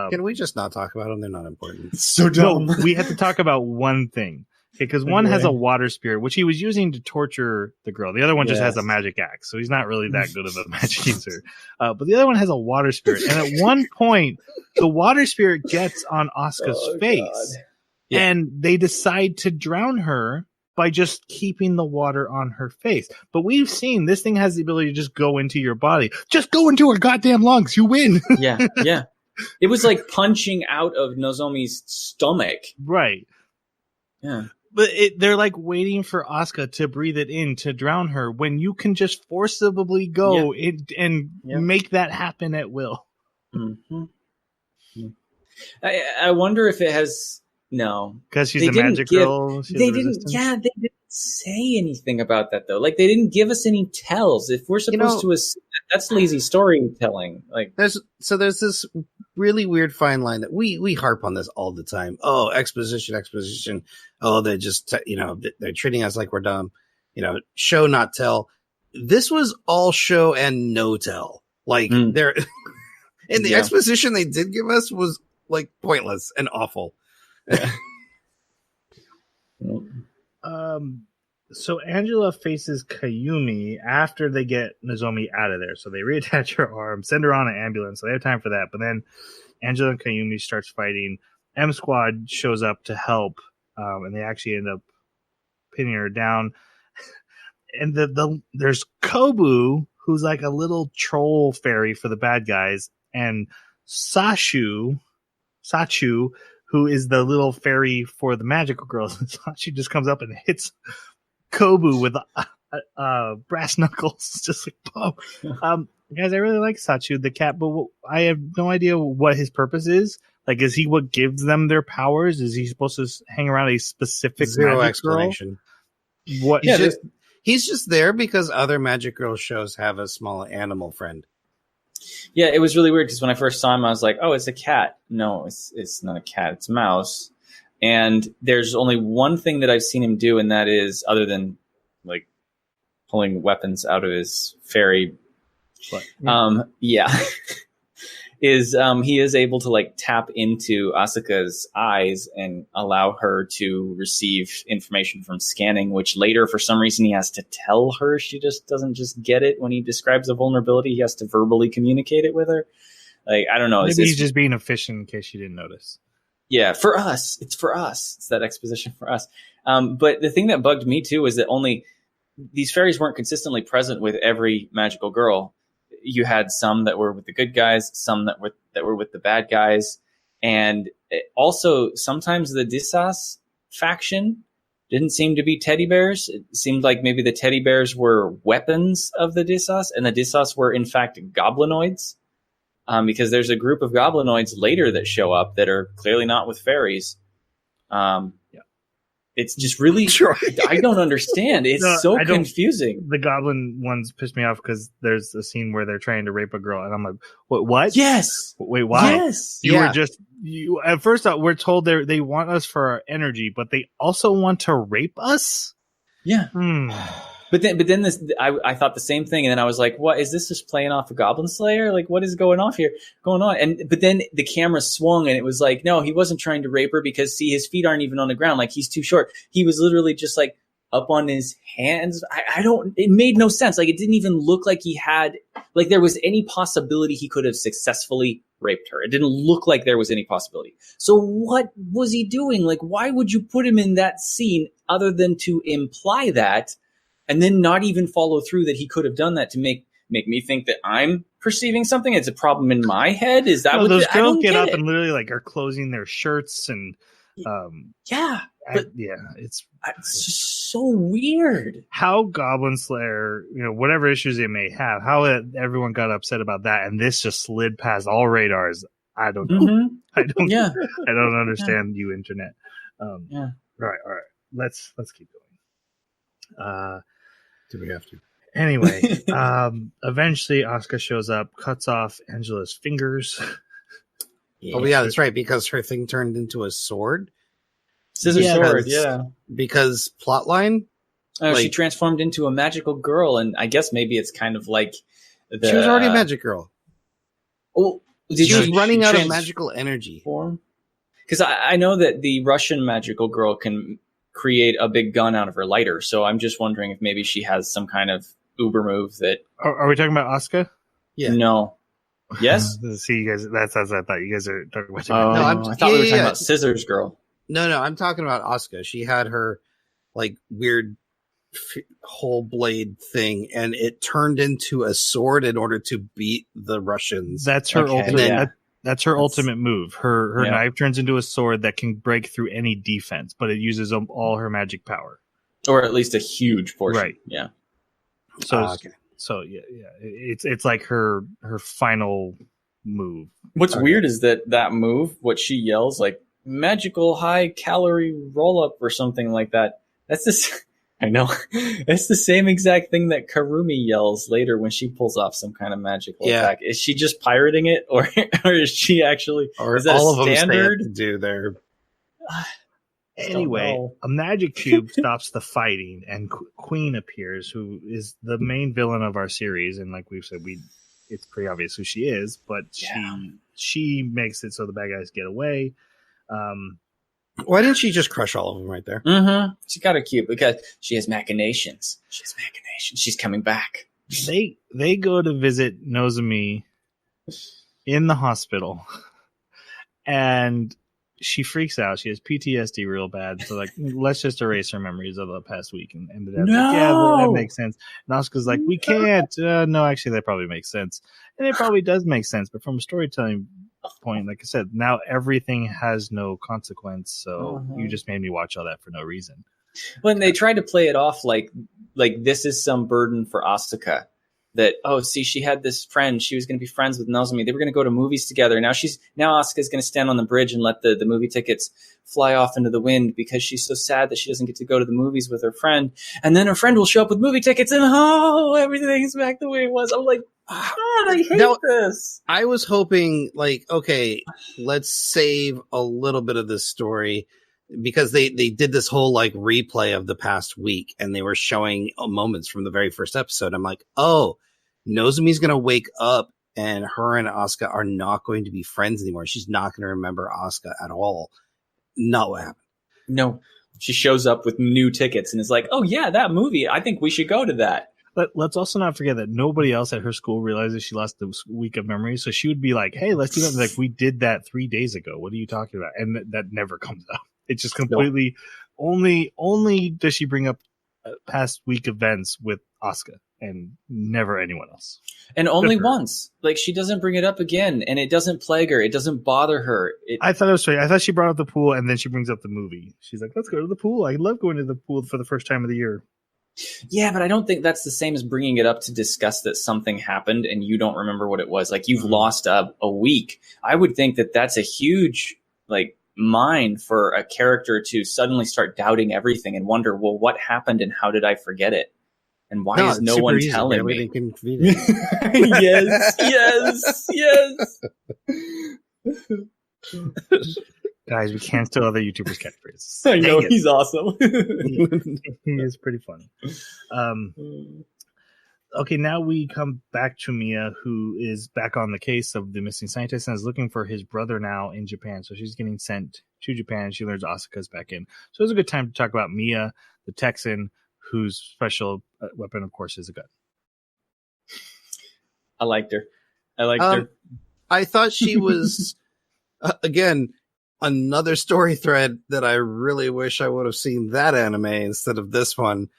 Can we just not talk about them? They're not important. So No, we have to talk about one thing. Because one has a water spirit, which he was using to torture the girl. The other one just has a magic axe, so he's not really that good of a magic user. But the other one has a water spirit. And at one point, the water spirit gets on Asuka's face. Yeah. And they decide to drown her by just keeping the water on her face. But we've seen this thing has the ability to just go into your body. Just go into her goddamn lungs. You win. Yeah. It was like punching out of Nozomi's stomach. Right. Yeah. But they're waiting for Asuka to breathe it in to drown her when you can just forcibly go and make that happen at will. Mm-hmm. I wonder if it has because she's a magic girl. They didn't say anything about that though. They didn't give us any tells. If we're supposed to assume that's lazy storytelling. There's this really weird fine line that we harp on this all the time. Oh, exposition. Oh, they just they're treating us like we're dumb. Show not tell. This was all show and no tell. They're in the exposition they did give us was pointless and awful. So Angela faces Kayumi after they get Nozomi out of there. So they reattach her arm, send her on an ambulance. So they have time for that. But then Angela and Kayumi starts fighting. M Squad shows up to help, and they actually end up pinning her down. And there's Kobu, who's like a little troll fairy for the bad guys, and Sachu, who is the little fairy for the magical girls. Sachu just comes up and hits Kobu with brass knuckles, just boom. Guys, I really like Sachu the cat, but I have no idea what his purpose is. Is he what gives them their powers? Is he supposed to hang around a specific Zero magic explanation. Girl? What? Yeah, he's just there because other magic girl shows have a small animal friend. Yeah, it was really weird because when I first saw him, I was like, "Oh, it's a cat." No, it's not a cat; it's a mouse. And there's only one thing that I've seen him do, and that is, other than pulling weapons out of his fairy, is he is able to tap into Asuka's eyes and allow her to receive information from scanning, which later for some reason he has to tell her. She just doesn't just get it when he describes a vulnerability. He has to verbally communicate it with her. I don't know. Maybe he's just being efficient in case you didn't notice. Yeah, for us. It's for us. It's that exposition for us. But the thing that bugged me too is that only these fairies weren't consistently present with every magical girl. You had some that were with the good guys, some that were with the bad guys. And also sometimes the Disas faction didn't seem to be teddy bears. It seemed like maybe the teddy bears were weapons of the Disas, and the Disas were in fact goblinoids. Because there's a group of goblinoids later that show up that are clearly not with fairies. it's just really, I don't understand. It's so confusing. The goblin ones piss me off because there's a scene where they're trying to rape a girl, and I'm like, what? Yes. Wait, why? Yes. You at first we're told they want us for our energy, but they also want to rape us? Yeah. But then this, I thought the same thing, and then I was like, "What is this? Just playing off a Goblin Slayer? Like, what is going on? But then the camera swung, and it was like, no, he wasn't trying to rape her because his feet aren't even on the ground. Like, he's too short. He was literally just like up on his hands. It made no sense. Like, it didn't even look like there was any possibility he could have successfully raped her. It didn't look like there was any possibility. So what was he doing? Like, why would you put him in that scene other than to imply that? And then not even follow through that he could have done that to make me think that I'm perceiving something. It's a problem in my head. Is that what those girls get up and literally like are closing their shirts and it's just so weird. How Goblin Slayer, whatever issues it may have, how everyone got upset about that, and this just slid past all radars. I don't know. Mm-hmm. I don't understand you, internet. All right. Let's keep going. Do we have to? Anyway, eventually Asuka shows up, cuts off Angela's fingers. Oh yeah, that's right, because her thing turned into a sword. Scissor sword, yeah. Because plotline. She transformed into a magical girl, and I guess maybe it's kind of like she was already a magic girl. Oh, she was running out of magical energy. Because I know that the Russian magical girl can create a big gun out of her lighter, so I'm just wondering if maybe she has some kind of uber move that. Are we talking about Asuka? Yeah. No. Yes. See, you guys. That's as I thought. You guys are talking about. I thought we were talking about Scissors Girl. No, I'm talking about Asuka. She had her like weird whole blade thing, and it turned into a sword in order to beat the Russians. That's her ultimate. That's her ultimate move. Her knife turns into a sword that can break through any defense, but it uses all her magic power, or at least a huge portion. Right? Yeah. So yeah, it's like her final move. What's weird is that move, what she yells, like magical high calorie roll up or something like that. That's this. I know. It's the same exact thing that Karumi yells later when she pulls off some kind of magical attack. Is she just pirating it, or is she actually? Or is that all a standard? Of them do their. Anyway, a magic cube stops the fighting, and Queen appears, who is the main villain of our series. And like we've said, it's pretty obvious who she is, but she makes it so the bad guys get away. Why didn't she just crush all of them right there? Mm-hmm. She got a cube because she has machinations. She's coming back. They go to visit Nozomi in the hospital, and she freaks out. She has PTSD real bad. So like, let's just erase her memories of the past week. And ended up that makes sense. And Asuka's like, we can't. No, actually, that probably makes sense. And it probably does make sense. But from a storytelling point, like I said, now everything has no consequence. So you just made me watch all that for no reason. When they tried to play it off like this is some burden for Asuka. That, she had this friend. She was going to be friends with Nozomi. They were going to go to movies together. Now Asuka's going to stand on the bridge and let the movie tickets fly off into the wind because she's so sad that she doesn't get to go to the movies with her friend. And then her friend will show up with movie tickets and everything's back the way it was. I'm like, God, I hate this. I was hoping let's save a little bit of this story because they did this whole like replay of the past week and they were showing moments from the very first episode. I'm like, Nozomi's going to wake up and her and Asuka are not going to be friends anymore. She's not going to remember Asuka at all. Not what happened. No, she shows up with new tickets and is like, oh yeah, that movie. I think we should go to that. But let's also not forget that nobody else at her school realizes she lost the week of memory. So she would be like, hey, let's do that. Like, we did that 3 days ago. What are you talking about? And that never comes up. It's just completely only does she bring up past week events with Asuka and never anyone else. And only once. Like, she doesn't bring it up again, and it doesn't plague her. It doesn't bother her. I thought it was strange. I thought she brought up the pool, and then she brings up the movie. She's like, let's go to the pool. I love going to the pool for the first time of the year. Yeah, but I don't think that's the same as bringing it up to discuss that something happened and you don't remember what it was. Like, you've lost a week. I would think that that's a huge, like, mind for a character to suddenly start doubting everything and wonder, well, what happened and how did I forget it? And why is no one telling me? Yes. Guys, we can't steal other YouTubers' catchphrases. I know, he's awesome. He is pretty funny. Okay, now we come back to Mia, who is back on the case of the missing scientist and is looking for his brother now in Japan. So she's getting sent to Japan. She learns Asuka's back in. So it's a good time to talk about Mia, the Texan, whose special weapon, of course, is a gun. I liked her. Her. I thought she was, again, another story thread that I really wish I would have seen that anime instead of this one.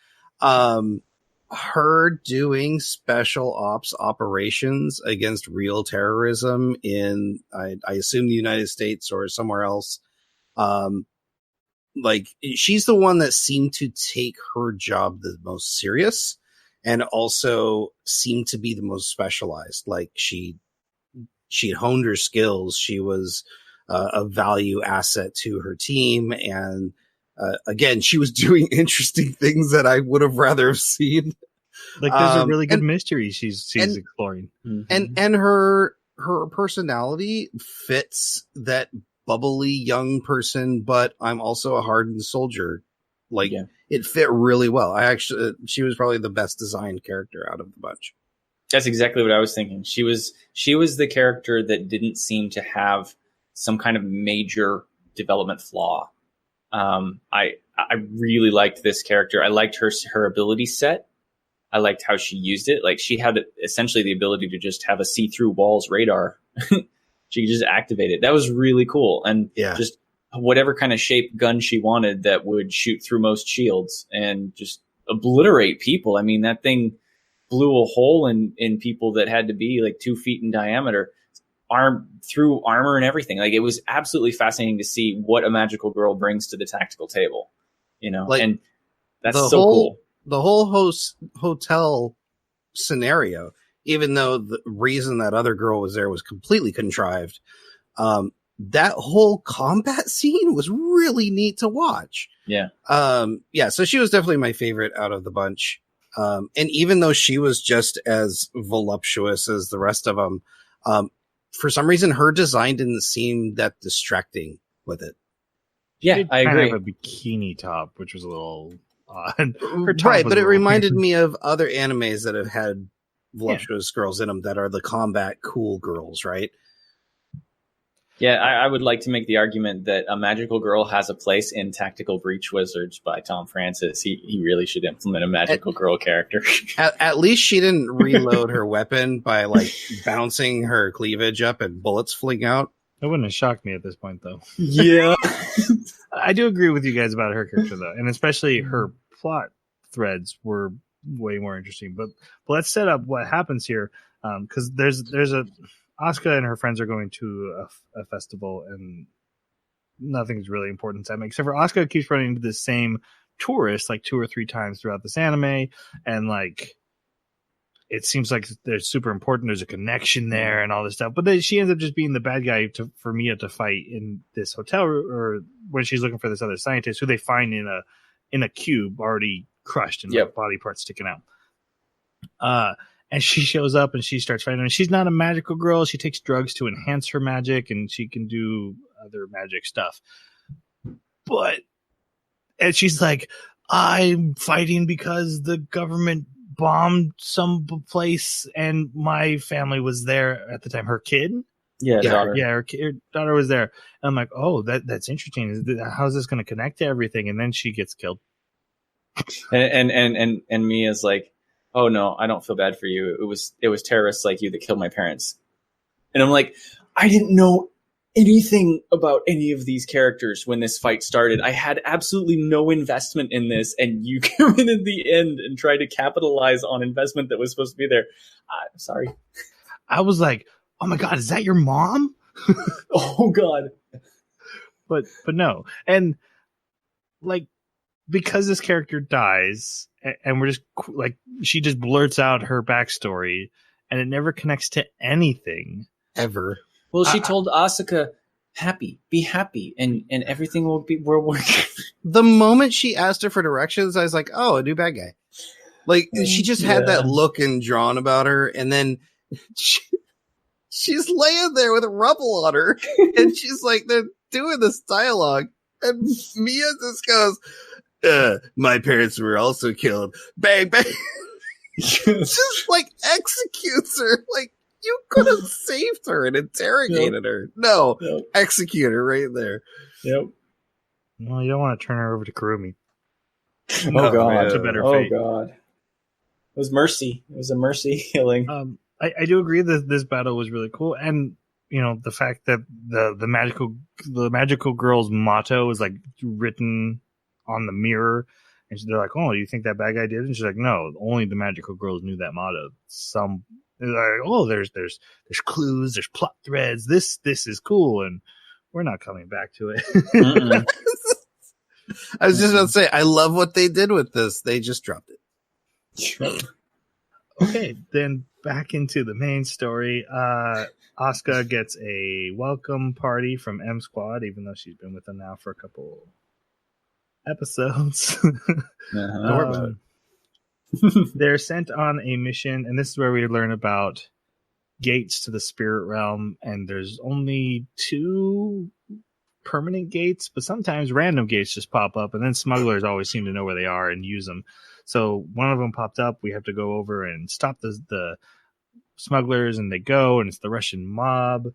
Her doing special ops operations against real terrorism in, I assume, the United States or somewhere else. Like, she's the one that seemed to take her job the most serious and also seemed to be the most specialized. Like, she honed her skills. She was a value asset to her team. And again, she was doing interesting things that I would have rather have seen. Like, there's a really good mystery she's exploring. And her personality fits that bubbly young person, but I'm also a hardened soldier. Like, it fit really well. She was probably the best designed character out of the bunch. That's exactly what I was thinking. She was the character that didn't seem to have some kind of major development flaw. I really liked this character. I liked her ability set. I liked how she used it. Like, she had essentially the ability to just have a see-through walls radar. She could just activate it. That was really cool. And just whatever kind of shape gun she wanted that would shoot through most shields and just obliterate people. I mean, that thing blew a hole in people that had to be like 2 feet in diameter, through armor and everything. Like, it was absolutely fascinating to see what a magical girl brings to the tactical table, like, and that's so cool. The whole hotel scenario, even though the reason that other girl was there was completely contrived, that whole combat scene was really neat to watch. Yeah. So she was definitely my favorite out of the bunch. And even though she was just as voluptuous as the rest of them, for some reason her design didn't seem that distracting with it. Yeah, I agree. Kind of a bikini top, which was a little odd. Right, but it reminded me of other animes that have had voluptuous girls in them that are the combat cool girls, right? Yeah, I would like to make the argument that a magical girl has a place in Tactical Breach Wizards by Tom Francis. He really should implement a magical girl character. At least she didn't reload her weapon by like bouncing her cleavage up and bullets fling out. That wouldn't have shocked me at this point, though. Yeah. I do agree with you guys about her character, though. And especially her plot threads were way more interesting. But let's set up what happens here. Because there's a... Asuka and her friends are going to a festival, and nothing's really important to them, except for Asuka keeps running into the same tourist like 2 or 3 times throughout this anime, and like it seems like they're super important. There's a connection there and all this stuff, but then she ends up just being the bad guy for Mia to fight in this hotel, or when she's looking for this other scientist who they find in a cube already crushed and like body parts sticking out. And she shows up and she starts fighting. And she's not a magical girl. She takes drugs to enhance her magic, and she can do other magic stuff. And she's like, I'm fighting because the government bombed some place and my family was there at the time. Her kid? Daughter. Yeah, her daughter was there. And I'm like, oh, that's interesting. How's this going to connect to everything? And then she gets killed. And Mia's like, oh no, I don't feel bad for you. It was terrorists like you that killed my parents. And I'm like, I didn't know anything about any of these characters when this fight started. I had absolutely no investment in this, and you come in at the end and try to capitalize on investment that was supposed to be there. I'm sorry. I was like, oh my God, is that your mom? Oh God. But no. And like, because this character dies, and we're just like, she just blurts out her backstory, and it never connects to anything ever. Well, she told Asuka, happy, be happy, and everything will work. The moment she asked her for directions, I was like, oh, a new bad guy. Like, she just had that look and drawn about her, and then she's laying there with rubble on her, and she's like, they're doing this dialogue, and Mia just goes, my parents were also killed. Bang, bang. Just like executes her. Like, you could have saved her and interrogated her. No, execute her right there. Yep. Well, you don't want to turn her over to Kurumi. Oh god. It's a better Oh fate. god. It was mercy. It was a mercy healing. I do agree that this battle was really cool, and the fact that the magical girl's motto is like written on the mirror, and they're like, "Oh, you think that bad guy did?" And she's like, "No, only the magical girls knew that motto." They're like, "Oh, there's clues, there's plot threads. This is cool, and we're not coming back to it." I was just about to say, I love what they did with this. They just dropped it. Okay, then back into the main story. Asuka gets a welcome party from M Squad, even though she's been with them now for a couple episodes. They're sent on a mission, and this is where we learn about gates to the spirit realm, and there's only 2 permanent gates, but sometimes random gates just pop up, and then smugglers always seem to know where they are and use them. So one of them popped up. We have to go over and stop the smugglers, and they go, and it's the Russian mob,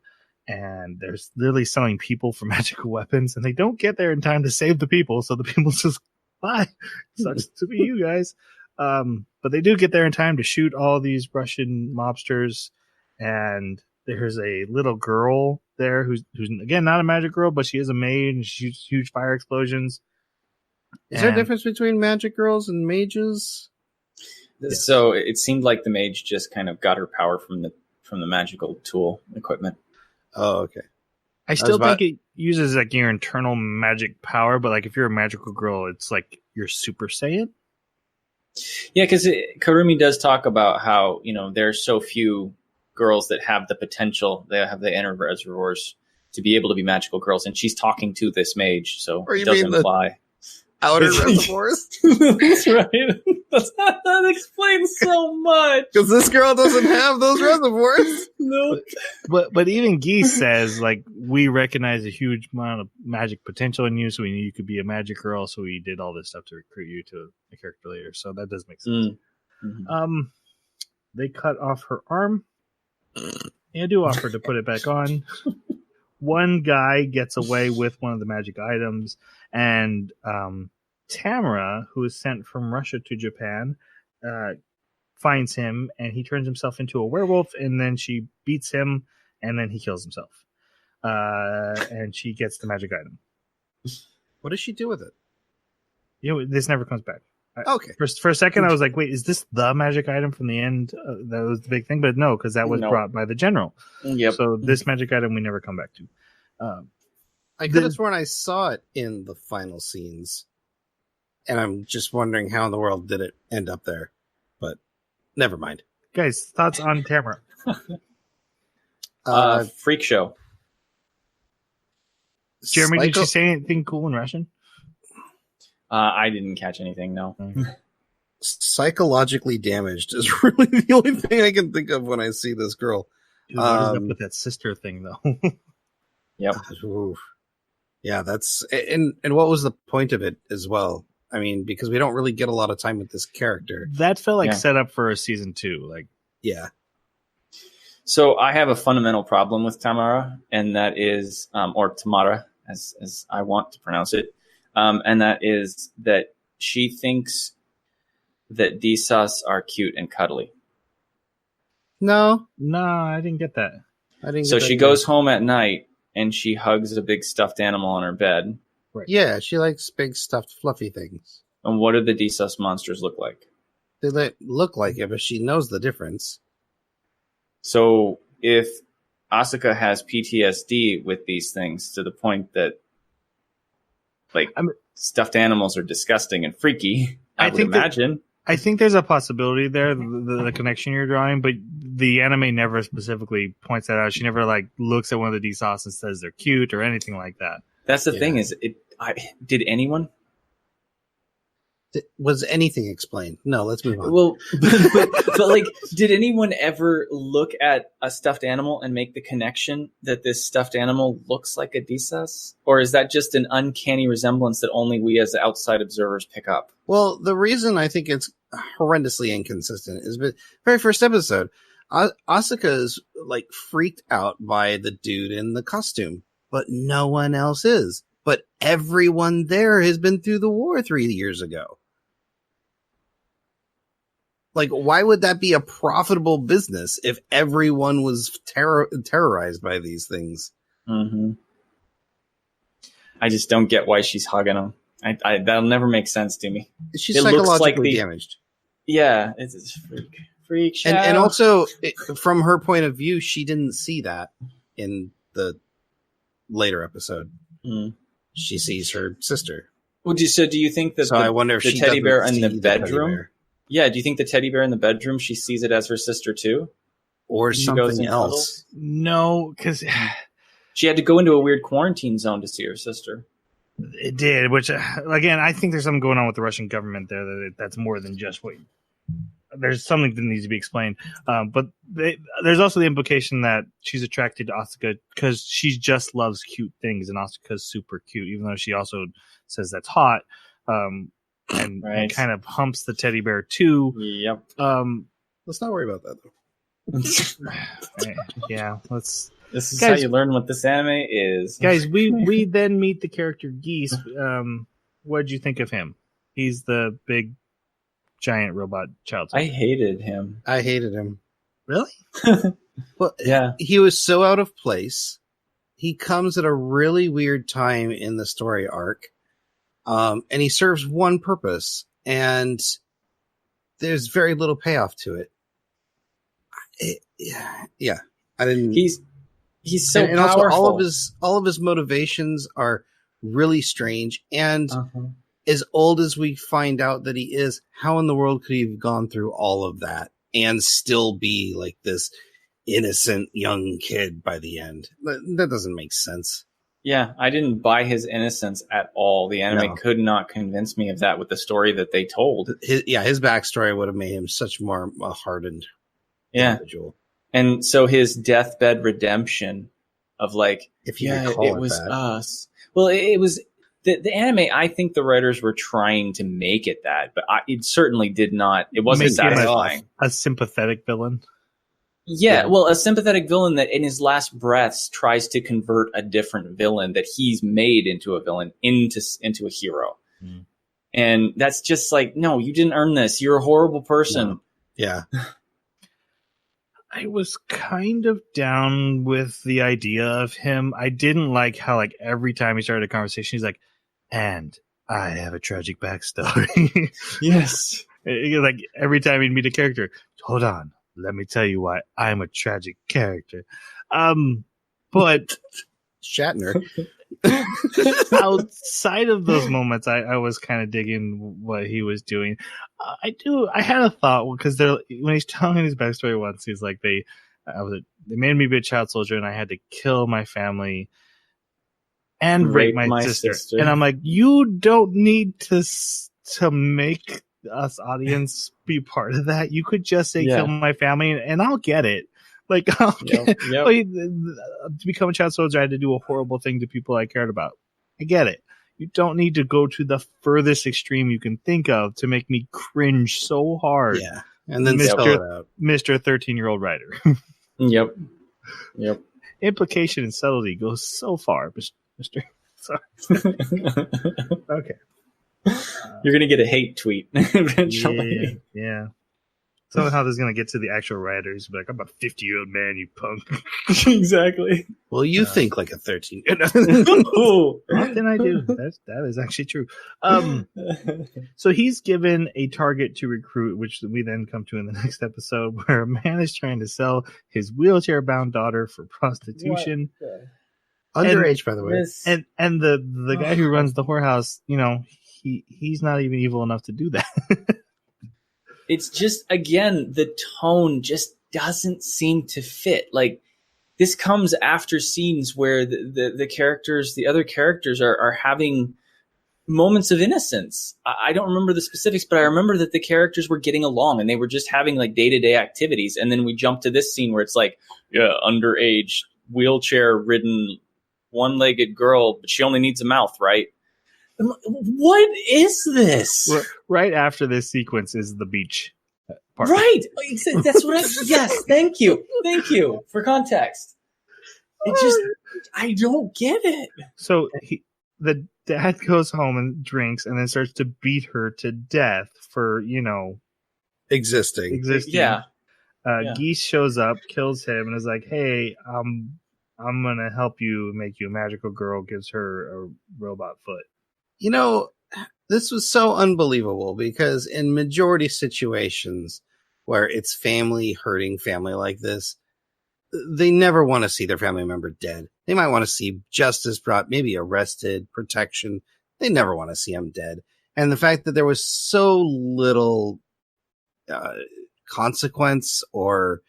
and they're literally selling people for magical weapons, and they don't get there in time to save the people, so the people just, bye. Sucks to be you guys. But they do get there in time to shoot all these Russian mobsters, and there's a little girl there who's again not a magic girl, but she is a maid, and she shoots huge fire explosions. Is there a difference between magic girls and mages? So it seemed like the mage just kind of got her power from the magical tool equipment. Oh, okay. I still think it uses like your internal magic power, but like if you're a magical girl, it's like you're Super Saiyan. Yeah, because Kurumi does talk about how there's so few girls that have the potential, they have the inner reservoirs to be able to be magical girls, and she's talking to this mage, so it does imply outer reservoirs. That's right. That explains so much. Because this girl doesn't have those reservoirs. No. But even Geese says, like, we recognize a huge amount of magic potential in you, so we knew you could be a magic girl, so we did all this stuff to recruit you to a character later. So that does make sense. Mm-hmm. They cut off her arm. I do offer to put it back on. One guy gets away with one of the magic items, and Tamara, who is sent from Russia to Japan, finds him, and he turns himself into a werewolf, and then she beats him, and then he kills himself. And she gets the magic item. What does she do with it? This never comes back. Okay. For a second, I was like, wait, is this the magic item from the end? That was the big thing, but no, because that was brought by the general. Yep. So this magic item we never come back to. I could have sworn I saw it in the final scenes, and I'm just wondering how in the world did it end up there. But never mind. Guys, thoughts on Tamara? Freak show. Jeremy, did she say anything cool in Russian? I didn't catch anything, no. Psychologically damaged is really the only thing I can think of when I see this girl. Dude, what is up with that sister thing, though? Yep. Ooh. Yeah, that's... And what was the point of it as well? I mean, because we don't really get a lot of time with this character. That felt like set up for a season 2. Like, yeah. So I have a fundamental problem with Tamara, and that is... or Tamara, as I want to pronounce it. And that is that she thinks that Disas are cute and cuddly. No, I didn't get that. So she goes home at night and she hugs a big stuffed animal on her bed. Right. Yeah, she likes big stuffed fluffy things. And what do the Disas monsters look like? They look like it, but she knows the difference. So if Asuka has PTSD with these things to the point that stuffed animals are disgusting and freaky, I would imagine. I think there's a possibility there, the connection you're drawing, but the anime never specifically points that out. She never like looks at one of the DSOS and says they're cute or anything like that. That's the thing is, did anyone? Was anything explained? No, let's move on. Well, but like, did anyone ever look at a stuffed animal and make the connection that this stuffed animal looks like a DSOS? Or is that just an uncanny resemblance that only we as outside observers pick up? Well, the reason I think it's horrendously inconsistent is the very first episode. Asuka is like freaked out by the dude in the costume, but no one else is. But everyone there has been through the war 3 years ago. Like, why would that be a profitable business if everyone was terrorized by these things? Mm-hmm. I just don't get why she's hugging him. That'll never make sense to me. She's psychologically damaged. Yeah, it's freak show. And also, from her point of view, she didn't see that in the later episode. Mm. She sees her sister. Well, do you think that I wonder if the she teddy bear in the teddy bedroom? bear. Yeah, do you think the teddy bear in the bedroom, she sees it as her sister too? Or She goes something and else? cuddles? No, because She had to go into a weird quarantine zone to see her sister. it did. Which again, I think there's something going on with the Russian government there. That's more than just what. There's something that needs to be explained. But there's also the implication that she's attracted to Asuka because she just loves cute things, and Asuka's super cute, even though she also says that's hot. And Right. kind of humps the teddy bear too. Yep. Let's not worry about that, though. Yeah, let's. This is Guys- how you learn what this anime is. Guys, we then meet the character Geese. What did you think of him? He's the big, giant robot child. I hated him. I hated him. Really? Well, Yeah. he was so out of place. He comes at a really weird time in the story arc. And he serves one purpose, and there's very little payoff to it. Yeah, I didn't. He's so and powerful. also all of his motivations are really strange. And Uh-huh. as old as we find out that he is, how in the world could he have gone through all of that and still be like this innocent young kid by the end? That doesn't make sense. Yeah, I didn't buy his innocence at all. The anime No. could not convince me of that with the story that they told. His backstory would have made him such more a hardened Yeah. individual. And so his deathbed redemption of like, If you yeah, could call it it was that. us. Well, it was the anime. I think the writers were trying to make it that, but it certainly did not. It wasn't Make him satisfying. a sympathetic villain. Yeah, well, a sympathetic villain that in his last breaths tries to convert a different villain that he's made into a villain into a hero. Mm. And that's just like, no, you didn't earn this. You're a horrible person. No. Yeah. I was kind of down with the idea of him. I didn't like how like every time he started a conversation, he's like, "And I have a tragic backstory." Yes. Like every time he'd meet a character, hold on, let me tell you why I'm a tragic character. But Shatner. outside of those moments, I was kind of digging what he was doing. I had a thought because when he's telling his backstory once, he's like, they made me be a child soldier and I had to kill my family and rape my sister. And I'm like, you don't need to make us audience be part of that. You could just say kill my family and I'll get it. Like, to become a child soldier, I had to do a horrible thing to people I cared about. I get it. You don't need to go to the furthest extreme you can think of to make me cringe so hard. Yeah. And then spell it out. Mr. 13-year-old writer. Yep. Implication and subtlety goes so far, Mr. Sorry. Okay. You're going to get a hate tweet eventually. Yeah. Somehow this is going to get to the actual writers. Be like, I'm a 50-year-old man, you punk. Exactly. Well, you think like a 13. Often I do. That is actually true. So he's given a target to recruit, which we then come to in the next episode, where a man is trying to sell his wheelchair-bound daughter for prostitution. Underage, by the way. And the guy who runs the whorehouse, he's not even evil enough to do that. it's just, again, the tone just doesn't seem to fit. Like, this comes after scenes where the other characters are having moments of innocence. I don't remember the specifics, but I remember that the characters were getting along and they were just having like day-to-day activities. And then we jump to this scene where it's like, yeah, underage, wheelchair-ridden, one-legged girl, but she only needs a mouth, right? What is this? Right after this sequence is the beach part. Right. That's what yes, thank you. Thank you for context. It just, I don't get it. So the dad goes home and drinks and then starts to beat her to death for, existing. Yeah. Geese shows up, kills him, and is like, hey, I'm going to help you make you a magical girl, gives her a robot foot. This was so unbelievable because in majority situations where it's family hurting family like this, they never want to see their family member dead. They might want to see justice brought, maybe arrested, protection. They never want to see them dead. And the fact that there was so little consequence or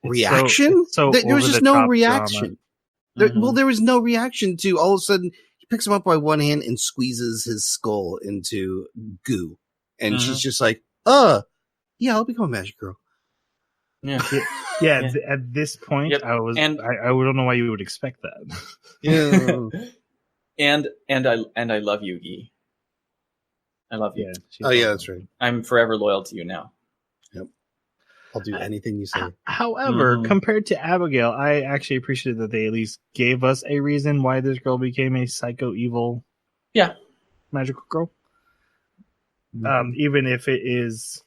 reaction, there was just no reaction. There was no reaction to all of a sudden he picks him up by one hand and squeezes his skull into goo. And she's just like, yeah, I'll become a magic girl. Yeah. Yeah. At this point, yep. I don't know why you would expect that. Yeah. and I love you, Guy. I love you. Yeah, yeah, that's right. I'm forever loyal to you now. Yep. I'll do anything you say. However, compared to Abigail, I actually appreciated that they at least gave us a reason why this girl became a psycho evil magical girl. Even if it is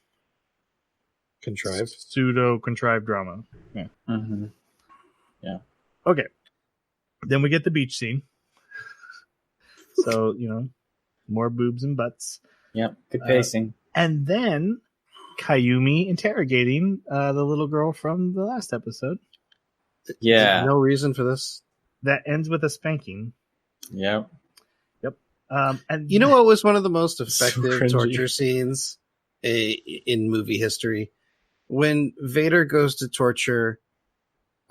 pseudo contrived drama. Yeah. Yeah. Okay. Then we get the beach scene. So, more boobs and butts. Yep. Good pacing. And then Kayumi interrogating the little girl from the last episode. Yeah. No reason for this. That ends with a spanking. Yep. And what was one of the most effective torture scenes in movie history? When Vader goes to torture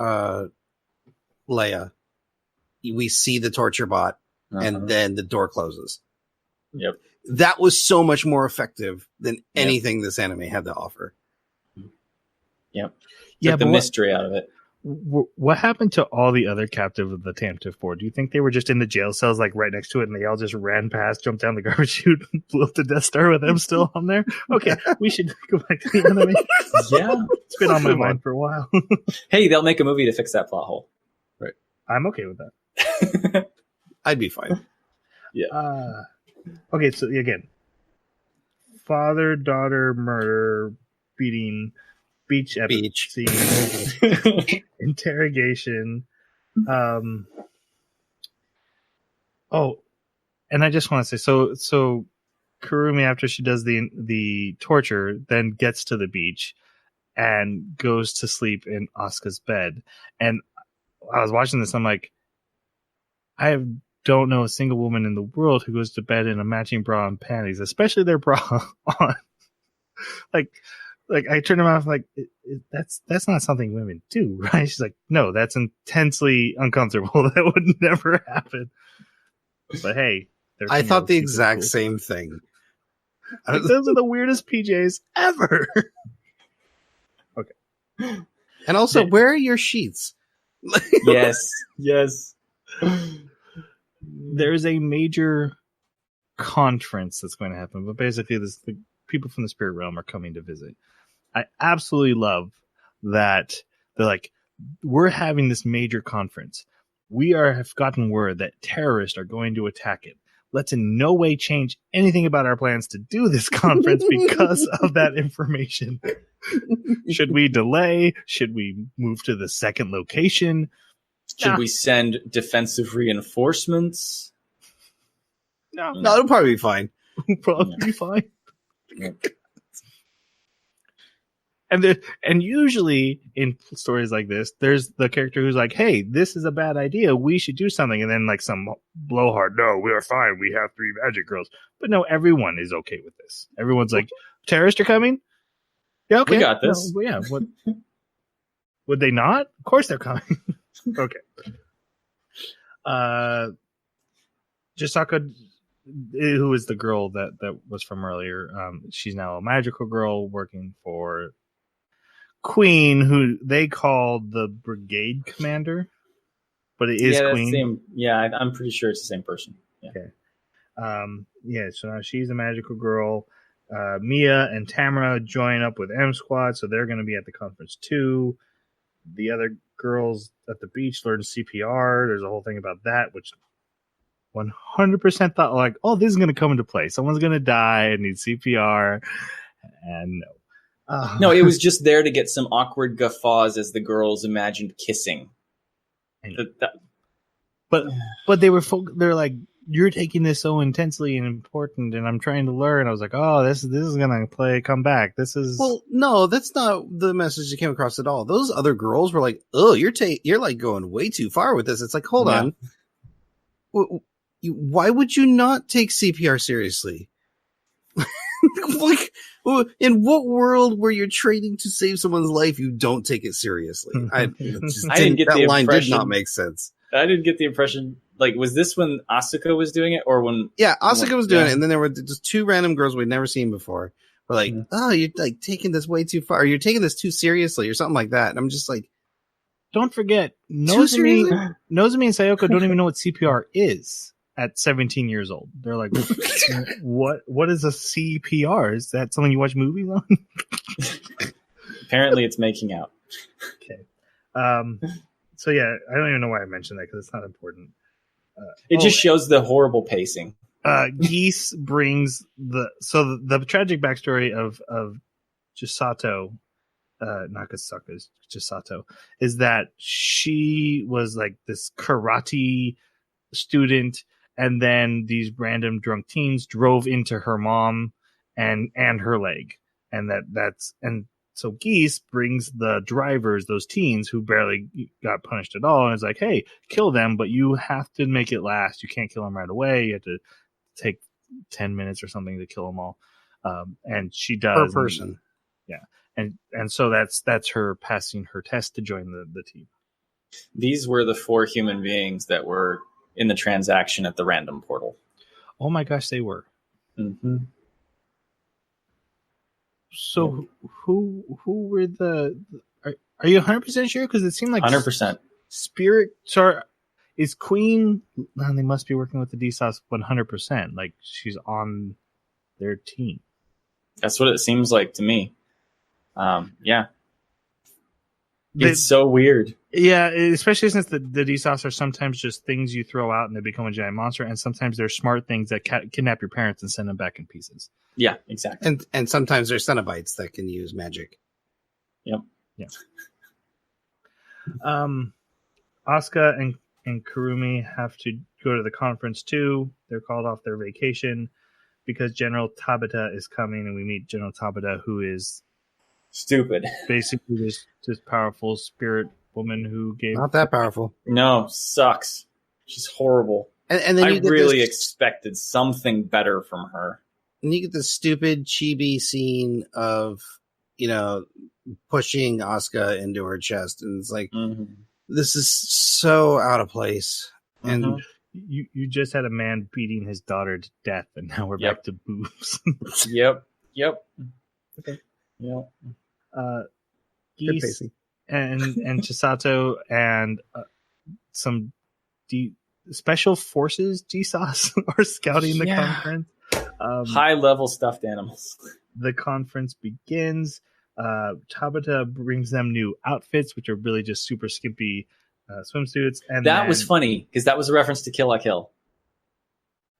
Leia, we see the torture bot, and then the door closes. Yep. That was so much more effective than anything this anime had to offer. Yep. Took the mystery out of it. What happened to all the other captive of the Tantive 4? Do you think they were just in the jail cells, like right next to it, and they all just ran past, jumped down the garbage chute, and blew up the Death Star with them still on there? Okay, we should go back to the anime. Yeah, it's been on my mind for a while. Hey, they'll make a movie to fix that plot hole. Right. I'm okay with that. I'd be fine. Yeah. Okay, so again, father-daughter murder, beating, beach scene, interrogation. And I just want to say, so Kurumi, after she does the torture, then gets to the beach and goes to sleep in Asuka's bed. And I was watching this, I'm like, I don't know a single woman in the world who goes to bed in a matching bra and panties, especially their bra on. Like I turned around, I'm like, that's not something women do, right? She's like, no, that's intensely uncomfortable. That would never happen. But hey, I thought the exact same thing. Like, those are the weirdest PJs ever. Okay. And also, where are your sheets? Yes. There is a major conference that's going to happen, but basically the people from the spirit realm are coming to visit. I absolutely love that they're like, we're having this major conference. We have gotten word that terrorists are going to attack it. Let's in no way change anything about our plans to do this conference because of that information. Should we delay? Should we move to the second location? Should we send defensive reinforcements? No, it'll probably be fine. Be fine. Yeah. And usually in stories like this, there's the character who's like, hey, this is a bad idea. We should do something. And then like some blowhard, no, we are fine. We have 3 magic girls. But no, everyone is okay with this. Everyone's like, terrorists are coming? Yeah, okay. We got this. No, yeah. What? Would they not? Of course they're coming. Okay. Jisaka, who is the girl that was from earlier, she's now a magical girl working for Queen, who they call the brigade commander, but it is Queen. I'm pretty sure it's the same person. Yeah. Okay. So now she's a magical girl. Mia and Tamara join up with M Squad, so they're going to be at the conference too. The other girls at the beach learn CPR. There's a whole thing about that, which 100% thought like, oh, this is going to come into play. Someone's going to die and need CPR. And no. No, it was just there to get some awkward guffaws as the girls imagined kissing. But they're like, you're taking this so intensely and important, and I'm trying to learn. I was like, oh, this is gonna come back. This is no, that's not the message that came across at all. Those other girls were like, oh, you're like going way too far with this. It's like, hold on, why would you not take CPR seriously? Like, in what world where you're training to save someone's life, you don't take it seriously? I didn't get that line. Did not make sense. I didn't get the impression. Like, was this when Asuka was doing it, or when? Yeah, Asuka was doing it, and then there were just two random girls we'd never seen before. We're like, oh, you're like taking this way too far. You're taking this too seriously, or something like that. And I'm just like, don't forget, Nozomi and Sayoko don't even know what CPR is at 17 years old. They're like, what is a CPR? Is that something you watch movies on? Apparently, it's making out. Okay. So yeah, I don't even know why I mentioned that because it's not important. It just shows the horrible pacing. Geese brings the tragic backstory of Chisato, not Kasaka, Chisato, is that she was like this karate student, and then these random drunk teens drove into her mom and her leg, and so Geese brings the drivers, those teens who barely got punished at all, and is like, hey, kill them, but you have to make it last. You can't kill them right away. You have to take 10 minutes or something to kill them all. And she does. Per person. And so that's her passing her test to join the team. These were the 4 human beings that were in the transaction at the random portal. Oh my gosh, they were. Mm-hmm. So who were are you 100% sure? Because it seemed like 100%. Spirit. Sorry, is Queen? Man, they must be working with the DSOS 100%. Like she's on their team. That's what it seems like to me. Yeah. It's so weird. Yeah, especially since the DSOS are sometimes just things you throw out and they become a giant monster, and sometimes they're smart things that kidnap your parents and send them back in pieces. Yeah, exactly. And sometimes they're Cenobites that can use magic. Yep. Yeah. Asuka and Kurumi have to go to the conference too. They're called off their vacation because General Tabata is coming, and we meet General Tabata, who is stupid. Basically, this powerful spirit woman who gave not that powerful. No, sucks. She's horrible. And then I really expected something better from her. And you get this stupid chibi scene of pushing Asuka into her chest, and it's like this is so out of place. And you just had a man beating his daughter to death, and now we're back to boobs. Yep. Okay. Yep. Geese and Chisato and some special forces GSOS are scouting the conference. High level stuffed animals. The conference begins. Tabata brings them new outfits, which are really just super skimpy swimsuits. And that was funny because that was a reference to Kill la Kill.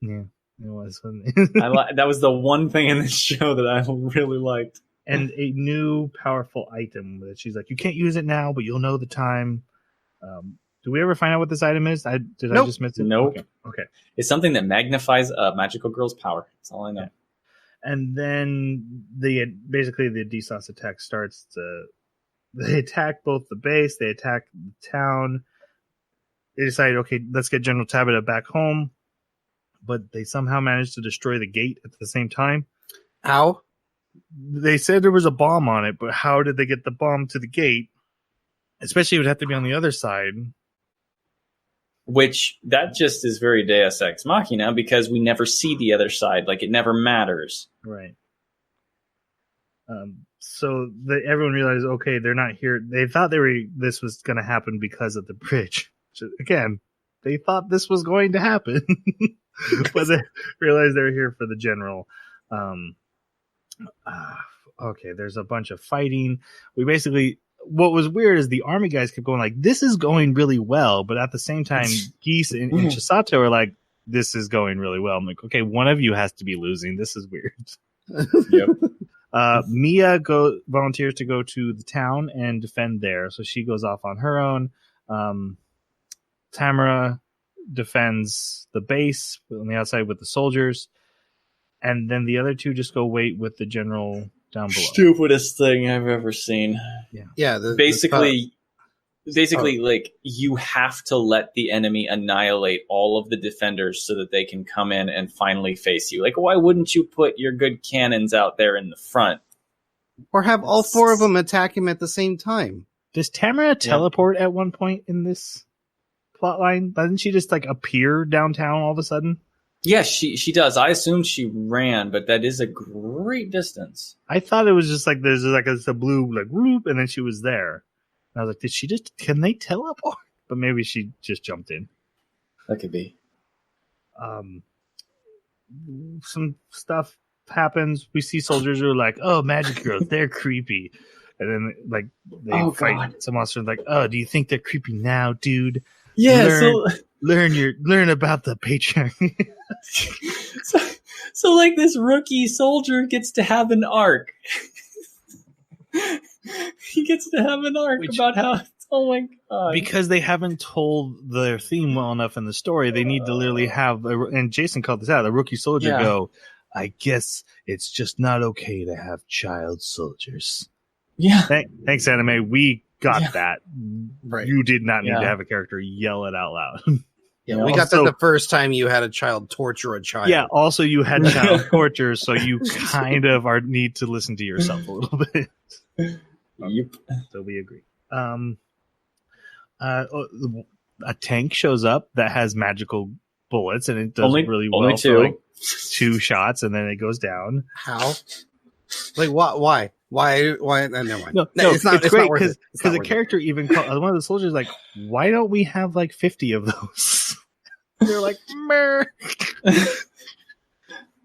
Yeah, it was funny. That was the one thing in this show that I really liked. And a new powerful item that she's like, you can't use it now, but you'll know the time. Do we ever find out what this item is? I just miss it? Nope. Okay. It's something that magnifies a magical girl's power. That's all I know. And then basically the DSOS attack starts. They attack both the base. They attack the town. They decide, okay, let's get General Tabata back home. But they somehow manage to destroy the gate at the same time. How? they said there was a bomb on it, but how did they get the bomb to the gate? Especially, it would have to be on the other side. Which, that just is very Deus Ex Machina, because we never see the other side. Like, it never matters. Right. So everyone realized, okay, they're not here. They thought this was going to happen because of the bridge. So, again, they thought this was going to happen, but they realized they were here for the general. Okay, there's a bunch of fighting. What was weird is the army guys kept going like, this is going really well, but at the same time, Geese and Chisato are like, this is going really well. I'm like, okay, one of you has to be losing. This is weird. Yep. Mia volunteers to go to the town and defend there, so she goes off on her own. Tamara defends the base on the outside with the soldiers, and then the other two just go wait with the general down below. Stupidest thing I've ever seen. Yeah. Basically, like, you have to let the enemy annihilate all of the defenders so that they can come in and finally face you. Like, why wouldn't you put your good cannons out there in the front? Or have all four of them attack him at the same time. Does Tamara teleport at one point in this plot line? Doesn't she just, like, appear downtown all of a sudden? Yes, she does. I assumed she ran, but that is a great distance. I thought it was just like there's like a blue, like, whoop, and then she was there. I was like, can they teleport? But maybe she just jumped in. That could be. Some stuff happens. We see soldiers who are like, oh, magic girls, they're creepy. And then, like, they fight some monsters like, oh, do you think they're creepy now, dude? Yeah, learn about the patriarchy. so like, this rookie soldier gets to have an arc. He gets to have an arc about how, oh my god. Because they haven't told their theme well enough in the story, they need to literally have, and Jason called this out, the rookie soldier go, I guess it's just not okay to have child soldiers. Yeah. Thanks, anime. We got that. Right. You did not need to have a character yell it out loud. Yeah, we got that the first time you had a child torture a child. Yeah, also you had child torture, so you kind of need to listen to yourself a little bit. Yep. So we agree. A tank shows up that has magical bullets, and it does really well. Only two. For like 2 shots, and then it goes down. How? Like, why? Never mind. No, it's great because the character even called, one of the soldiers like, why don't we have like 50 of those? They're like, meh.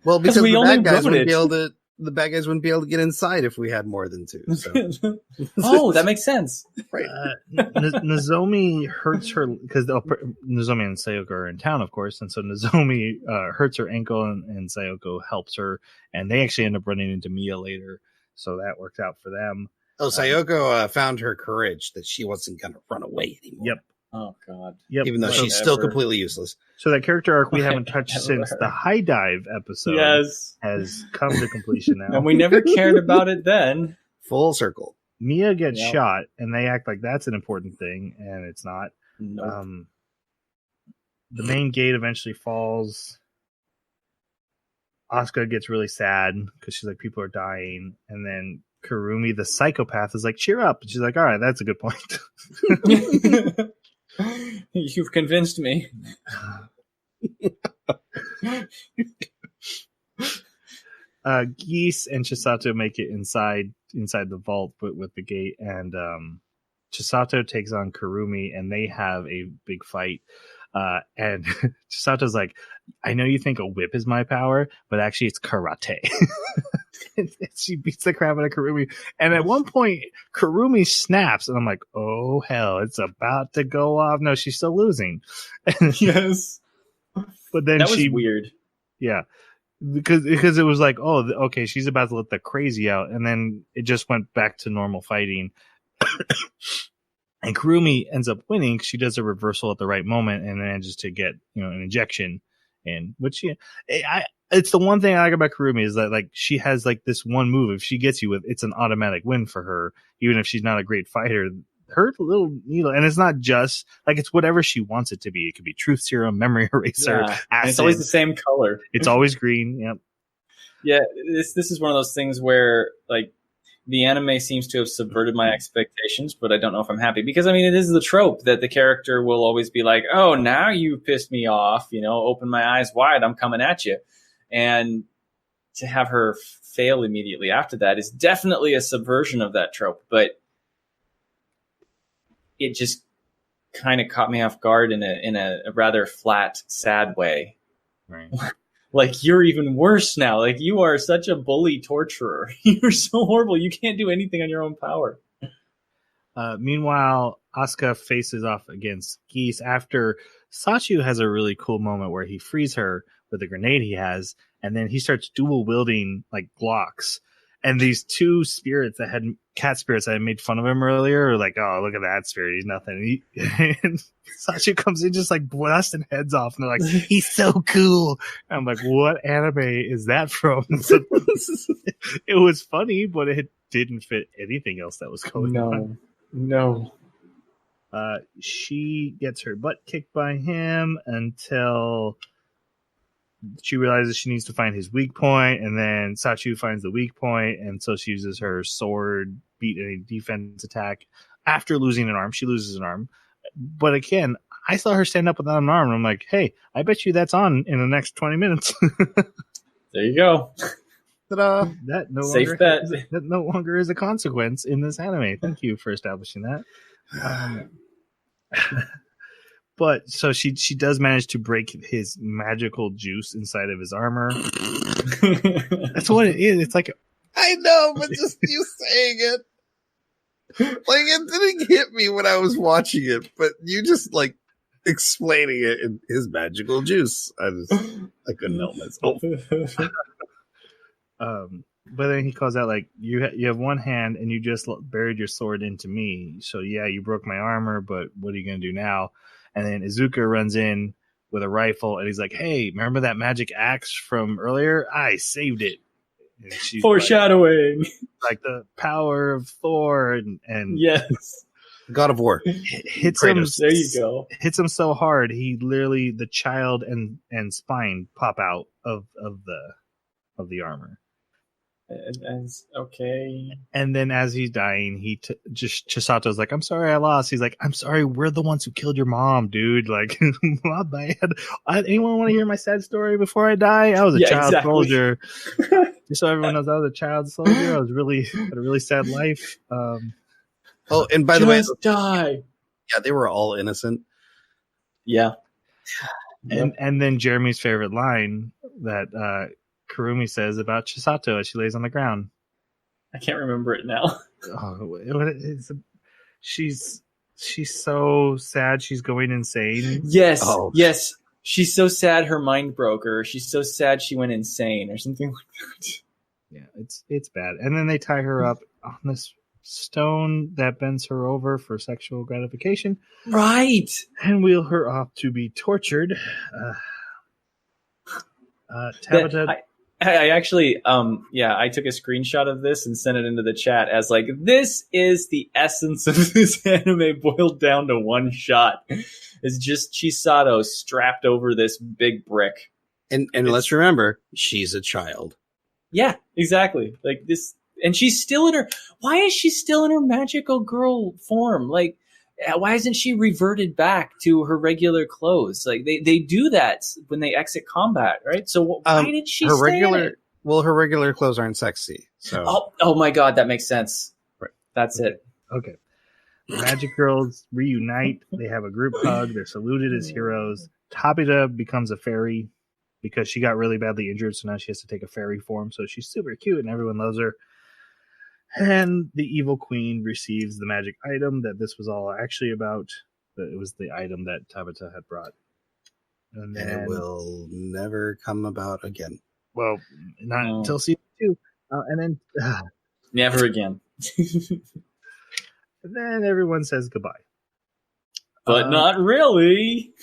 Well, because we the only bad guys voted. wouldn't be able to get inside if we had more than 2. So. Oh, that makes sense. Right. Nozomi hurts her because Nozomi and Sayoko are in town, of course, and so Nozomi hurts her ankle, and Sayoko helps her, and they actually end up running into Mia later, so that works out for them. Oh, Sayoko found her courage that she wasn't going to run away anymore. Yep. Oh god. Yep. Even though she's still completely useless. So that character arc we haven't touched since the High Dive episode has come to completion now. And we never cared about it then. Full circle. Mia gets shot, and they act like that's an important thing, and it's not. Nope. The main gate eventually falls. Asuka gets really sad because she's like, people are dying, and then Kurumi, the psychopath, is like, cheer up. And she's like, all right, that's a good point. You've convinced me. Geese and Chisato make it inside the vault with the gate, and Chisato takes on Kurumi, and they have a big fight. And Chisato's like, I know you think a whip is my power, but actually it's karate. And she beats the crap out of Kurumi. And at one point, Kurumi snaps, and I'm like, oh, hell, it's about to go off. No, she's still losing. Yes. But then that was weird. Yeah. Because it was like, oh, okay, she's about to let the crazy out. And then it just went back to normal fighting. And Kurumi ends up winning because she does a reversal at the right moment and manages to get, an injection. And which it's the one thing I like about Kurumi is that, like, she has like this one move. If she gets you with, it's an automatic win for her, even if she's not a great fighter. Her little needle, and it's not just like, it's whatever she wants it to be. It could be truth serum, memory eraser, acid. It's always the same color. It's always green. Yep. Yeah, this is one of those things where like the anime seems to have subverted my expectations, but I don't know if I'm happy because I mean it is the trope that the character will always be like, "Oh, now you pissed me off," open my eyes wide, I'm coming at you. And to have her fail immediately after that is definitely a subversion of that trope, but it just kind of caught me off guard in a rather flat, sad way. Right. Like, you're even worse now. Like, you are such a bully torturer. You're so horrible. You can't do anything on your own power. Meanwhile, Asuka faces off against Geese after Sachu has a really cool moment where he frees her with a grenade he has, and then he starts dual wielding like Glocks. And these two spirits that had cat spirits that had made fun of him earlier are like, "Oh, look at that spirit. He's nothing." And Sachi comes in just like blasting heads off, and they're like, "He's so cool." And I'm like, "What anime is that from?" So, it was funny, but it didn't fit anything else that was going on. No. She gets her butt kicked by him until she realizes she needs to find his weak point, and then Sachu finds the weak point, and so she uses her sword, beat a defense attack. After losing an arm, she loses an arm. But again, I saw her stand up without an arm, and I'm like, hey, I bet you that's on in the next 20 minutes. There you go. Ta-da! That no longer is a consequence in this anime. Thank you for establishing that. But so she does manage to break his magical juice inside of his armor. That's what it is. It's like, I know, but just you saying it, like it didn't hit me when I was watching it, but you just like explaining it in his magical juice. I couldn't help myself. But then he calls out like, you have one hand and you just buried your sword into me. So yeah, you broke my armor, but what are you going to do now? And then Izuka runs in with a rifle and he's like, hey, remember that magic axe from earlier? I saved it. And she's foreshadowing. Like the power of Thor and yes. God of War. Hits him. There you go. Hits him so hard, he literally, the child and spine pop out of the armor. Okay. And then as he's dying, Chisato's like, I'm sorry I lost. He's like, I'm sorry, we're the ones who killed your mom, dude. Like, my bad. Anyone want to hear my sad story before I die? I was a child soldier. Just so everyone knows, I was a child soldier. I was had a really sad life. Oh, and by the way, die. Yeah, they were all innocent. Yeah. And then Jeremy's favorite line that Kurumi says about Chisato as she lays on the ground. I can't remember it now. She's so sad she's going insane. Yes, yes. She's so sad her mind broke, or she's so sad she went insane, or something like that. Yeah, it's bad. And then they tie her up on this stone that bends her over for sexual gratification. Right. And wheel her off to be tortured. Tabata... I actually, I took a screenshot of this and sent it into the chat as like, this is the essence of this anime boiled down to one shot. It's just Chisato strapped over this big brick. And let's remember, she's a child. Yeah, exactly. Like this, and she's still why is she still in her magical girl form? Like, why isn't she reverted back to her regular clothes? Like they do that when they exit combat, right? So why did she her stay regular? Well, her regular clothes aren't sexy. So oh my god, that makes sense. Right, that's it. Okay, the Magic Girls reunite. They have a group hug. They're saluted as heroes. Tabita becomes a fairy because she got really badly injured, so now she has to take a fairy form. So she's super cute, and everyone loves her. And the evil queen receives the magic item that this was all actually about. It was the item that Tabata had brought. And it will never come about again. Well, not until season 2. And then... never again. And then everyone says goodbye. But not really.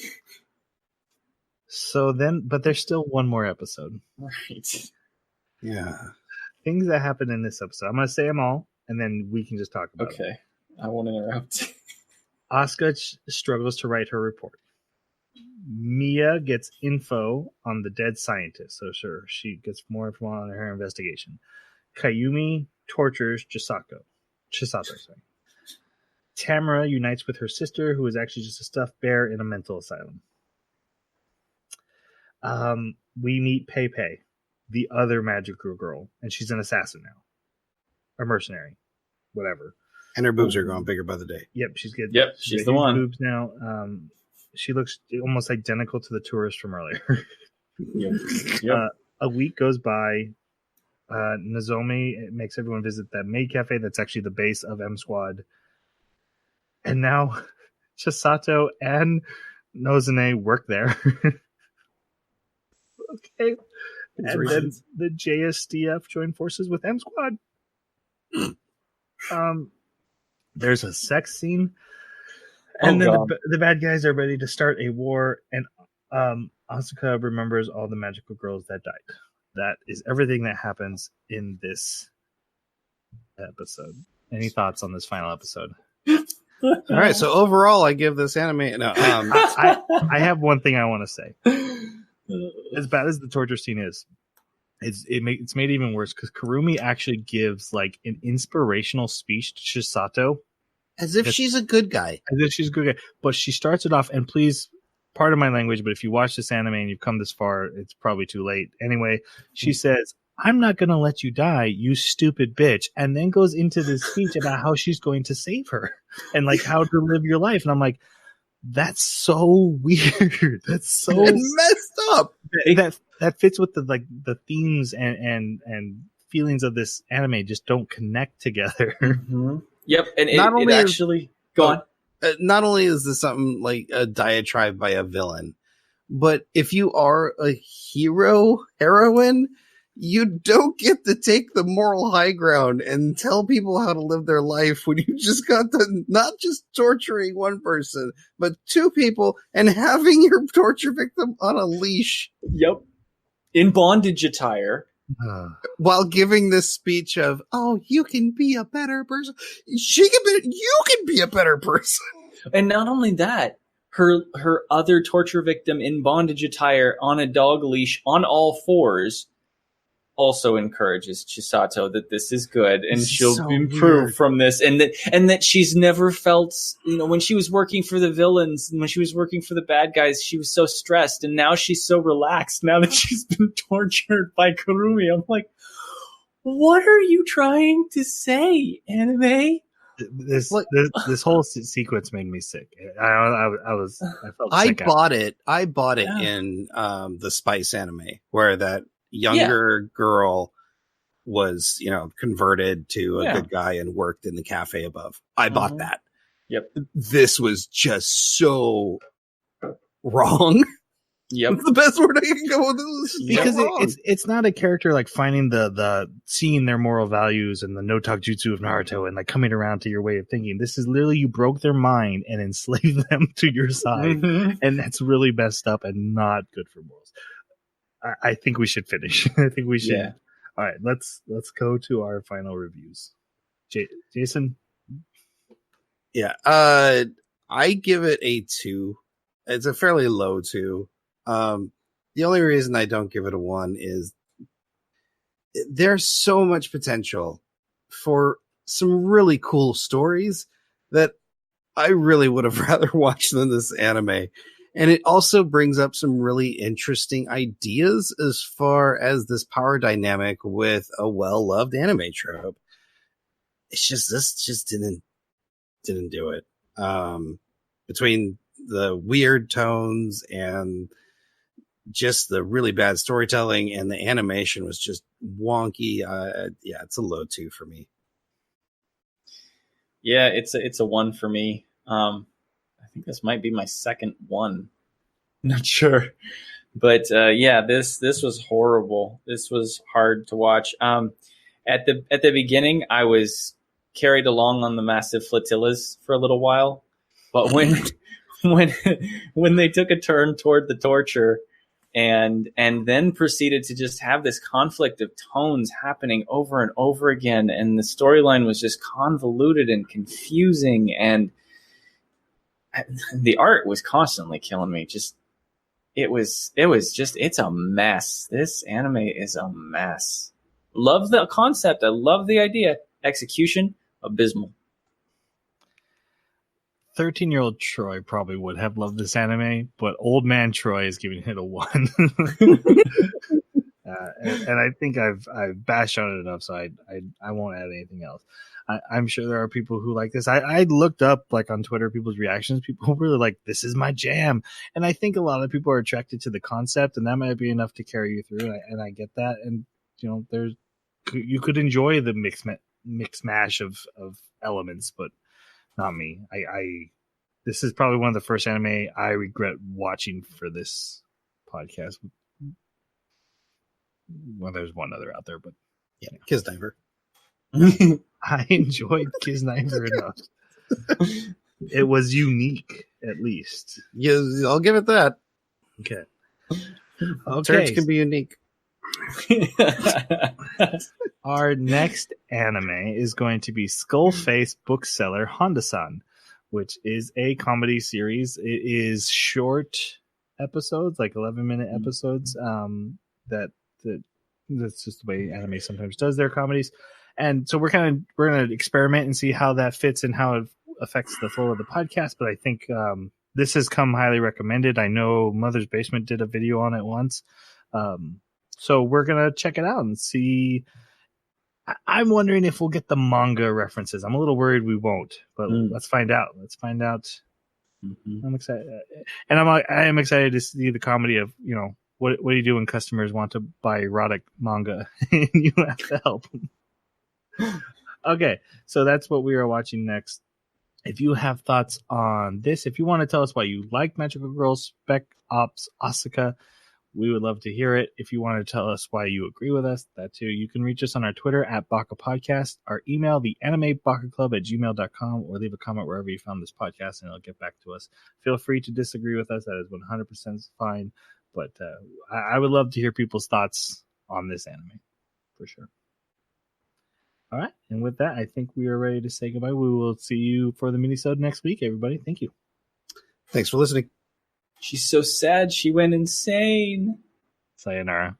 So then... But there's still one more episode. Right. Yeah. Things that happen in this episode. I'm going to say them all, and then we can just talk about it. Okay. I won't interrupt. Asuka struggles to write her report. Mia gets info on the dead scientist, so sure, she gets more info on her investigation. Kayumi tortures Chisato. Sorry. Tamara unites with her sister, who is actually just a stuffed bear in a mental asylum. We meet Pepe, the other magical girl, and she's an assassin now. A mercenary. Whatever. And her boobs are growing bigger by the day. Yep, she's good. Yep, she's the one. Boobs now. She looks almost identical to the tourist from earlier. Yep. A week goes by. Nozomi makes everyone visit that maid cafe that's actually the base of M Squad. And now Chisato and Nozune work there. Okay. And then the JSDF join forces with M Squad. There's a sex scene. And then the bad guys are ready to start a war, and Asuka remembers all the magical girls that died. That is everything that happens in this episode. Any thoughts on this final episode? All right, so overall, I give this anime. No, I have one thing I want to say. As bad as the torture scene is, it's made even worse because Kurumi actually gives like an inspirational speech to Chisato. As if she's a good guy. As if she's a good guy. But she starts it off, and please, pardon my language, but if you watch this anime and you've come this far, it's probably too late. Anyway, she says, "I'm not going to let you die, you stupid bitch," and then goes into this speech about how she's going to save her and like how to live your life. And I'm like, that's so weird. That's so messed up. That fits with the themes and feelings of this anime just don't connect together. Mm-hmm. Yep, and it actually go on. Not only is this something like a diatribe by a villain, but if you are a heroine, you don't get to take the moral high ground and tell people how to live their life when you just got to not just torturing one person, but two people and having your torture victim on a leash. Yep. In bondage attire. While giving this speech of, "Oh, you can be a better person." You can be a better person. And not only that, her other torture victim in bondage attire on a dog leash on all fours also encourages Chisato that this is good and she'll improve from this, and that she's never felt, when she was working for the villains, when she was working for the bad guys, she was so stressed, and now she's so relaxed now that she's been tortured by Kurumi. I'm like, what are you trying to say, anime? This whole sequence made me sick. I felt sick. I bought it in the Spice anime where that younger girl was, converted to a good guy and worked in the cafe above. I bought that. Yep. This was just so wrong. Yep. That's the best word I can go with this. Because it's not a character like finding the seeing their moral values and the no talk jutsu of Naruto and like coming around to your way of thinking. This is literally you broke their mind and enslaved them to your side. Mm-hmm. And that's really messed up and not good for morals. I think we should finish. I think we should. Yeah. All right, let's go to our final reviews. Jason? Yeah. I give it a 2. It's a fairly low 2. The only reason I don't give it a 1 is there's so much potential for some really cool stories that I really would have rather watched than this anime. And it also brings up some really interesting ideas as far as this power dynamic with a well-loved anime trope. This just didn't do it. Between the weird tones and just the really bad storytelling and the animation was just wonky. It's a low 2 for me. Yeah, it's a 1 for me. I think this might be my second one. Not sure. But this was horrible. This was hard to watch. At the beginning, I was carried along on the massive flotillas for a little while. But when they took a turn toward the torture and then proceeded to just have this conflict of tones happening over and over again, and the storyline was just convoluted and confusing, and the art was constantly killing me. Just it's a mess. This anime is a mess. Love the concept. I love the idea. Execution, abysmal. 13-year-old Troy probably would have loved this anime, but old man Troy is giving it a 1. And I think I've bashed on it enough, so I won't add anything else. I'm sure there are people who like this. I looked up like on Twitter people's reactions. People really like, this is my jam, and I think a lot of people are attracted to the concept, and that might be enough to carry you through. And I get that, and you could enjoy the mix mash of elements, but not me. This is probably one of the first anime I regret watching for this podcast. Well, there's one other out there, but yeah, Kiss Diver. I enjoyed Kiss Diver enough. It was unique, at least. Yeah, I'll give it that. Okay. Turds can be unique. Our next anime is going to be Skullface Bookseller Honda-san, which is a comedy series. It is short episodes, like 11-minute episodes. That's just the way anime sometimes does their comedies. And so we're going to experiment and see how that fits and how it affects the flow of the podcast. But I think this has come highly recommended. I know Mother's Basement did a video on it once. So we're going to check it out and see. I'm wondering if we'll get the manga references. I'm a little worried we won't, but let's find out. Mm-hmm. I'm excited. And I am excited to see the comedy of, what do you do when customers want to buy erotic manga and you have to help them? Okay, so that's what we are watching next. If you have thoughts on this, if you want to tell us why you like Magical Girls, SpecOps, Asuka, we would love to hear it. If you want to tell us why you agree with us, that too. You can reach us on our Twitter at Baka Podcast, our email, theanimebakaclub@gmail.com, or leave a comment wherever you found this podcast and it'll get back to us. Feel free to disagree with us. That is 100% fine. But I would love to hear people's thoughts on this anime, for sure. All right. And with that, I think we are ready to say goodbye. We will see you for the mini-sode next week, everybody. Thank you. Thanks for listening. She's so sad she went insane. Sayonara.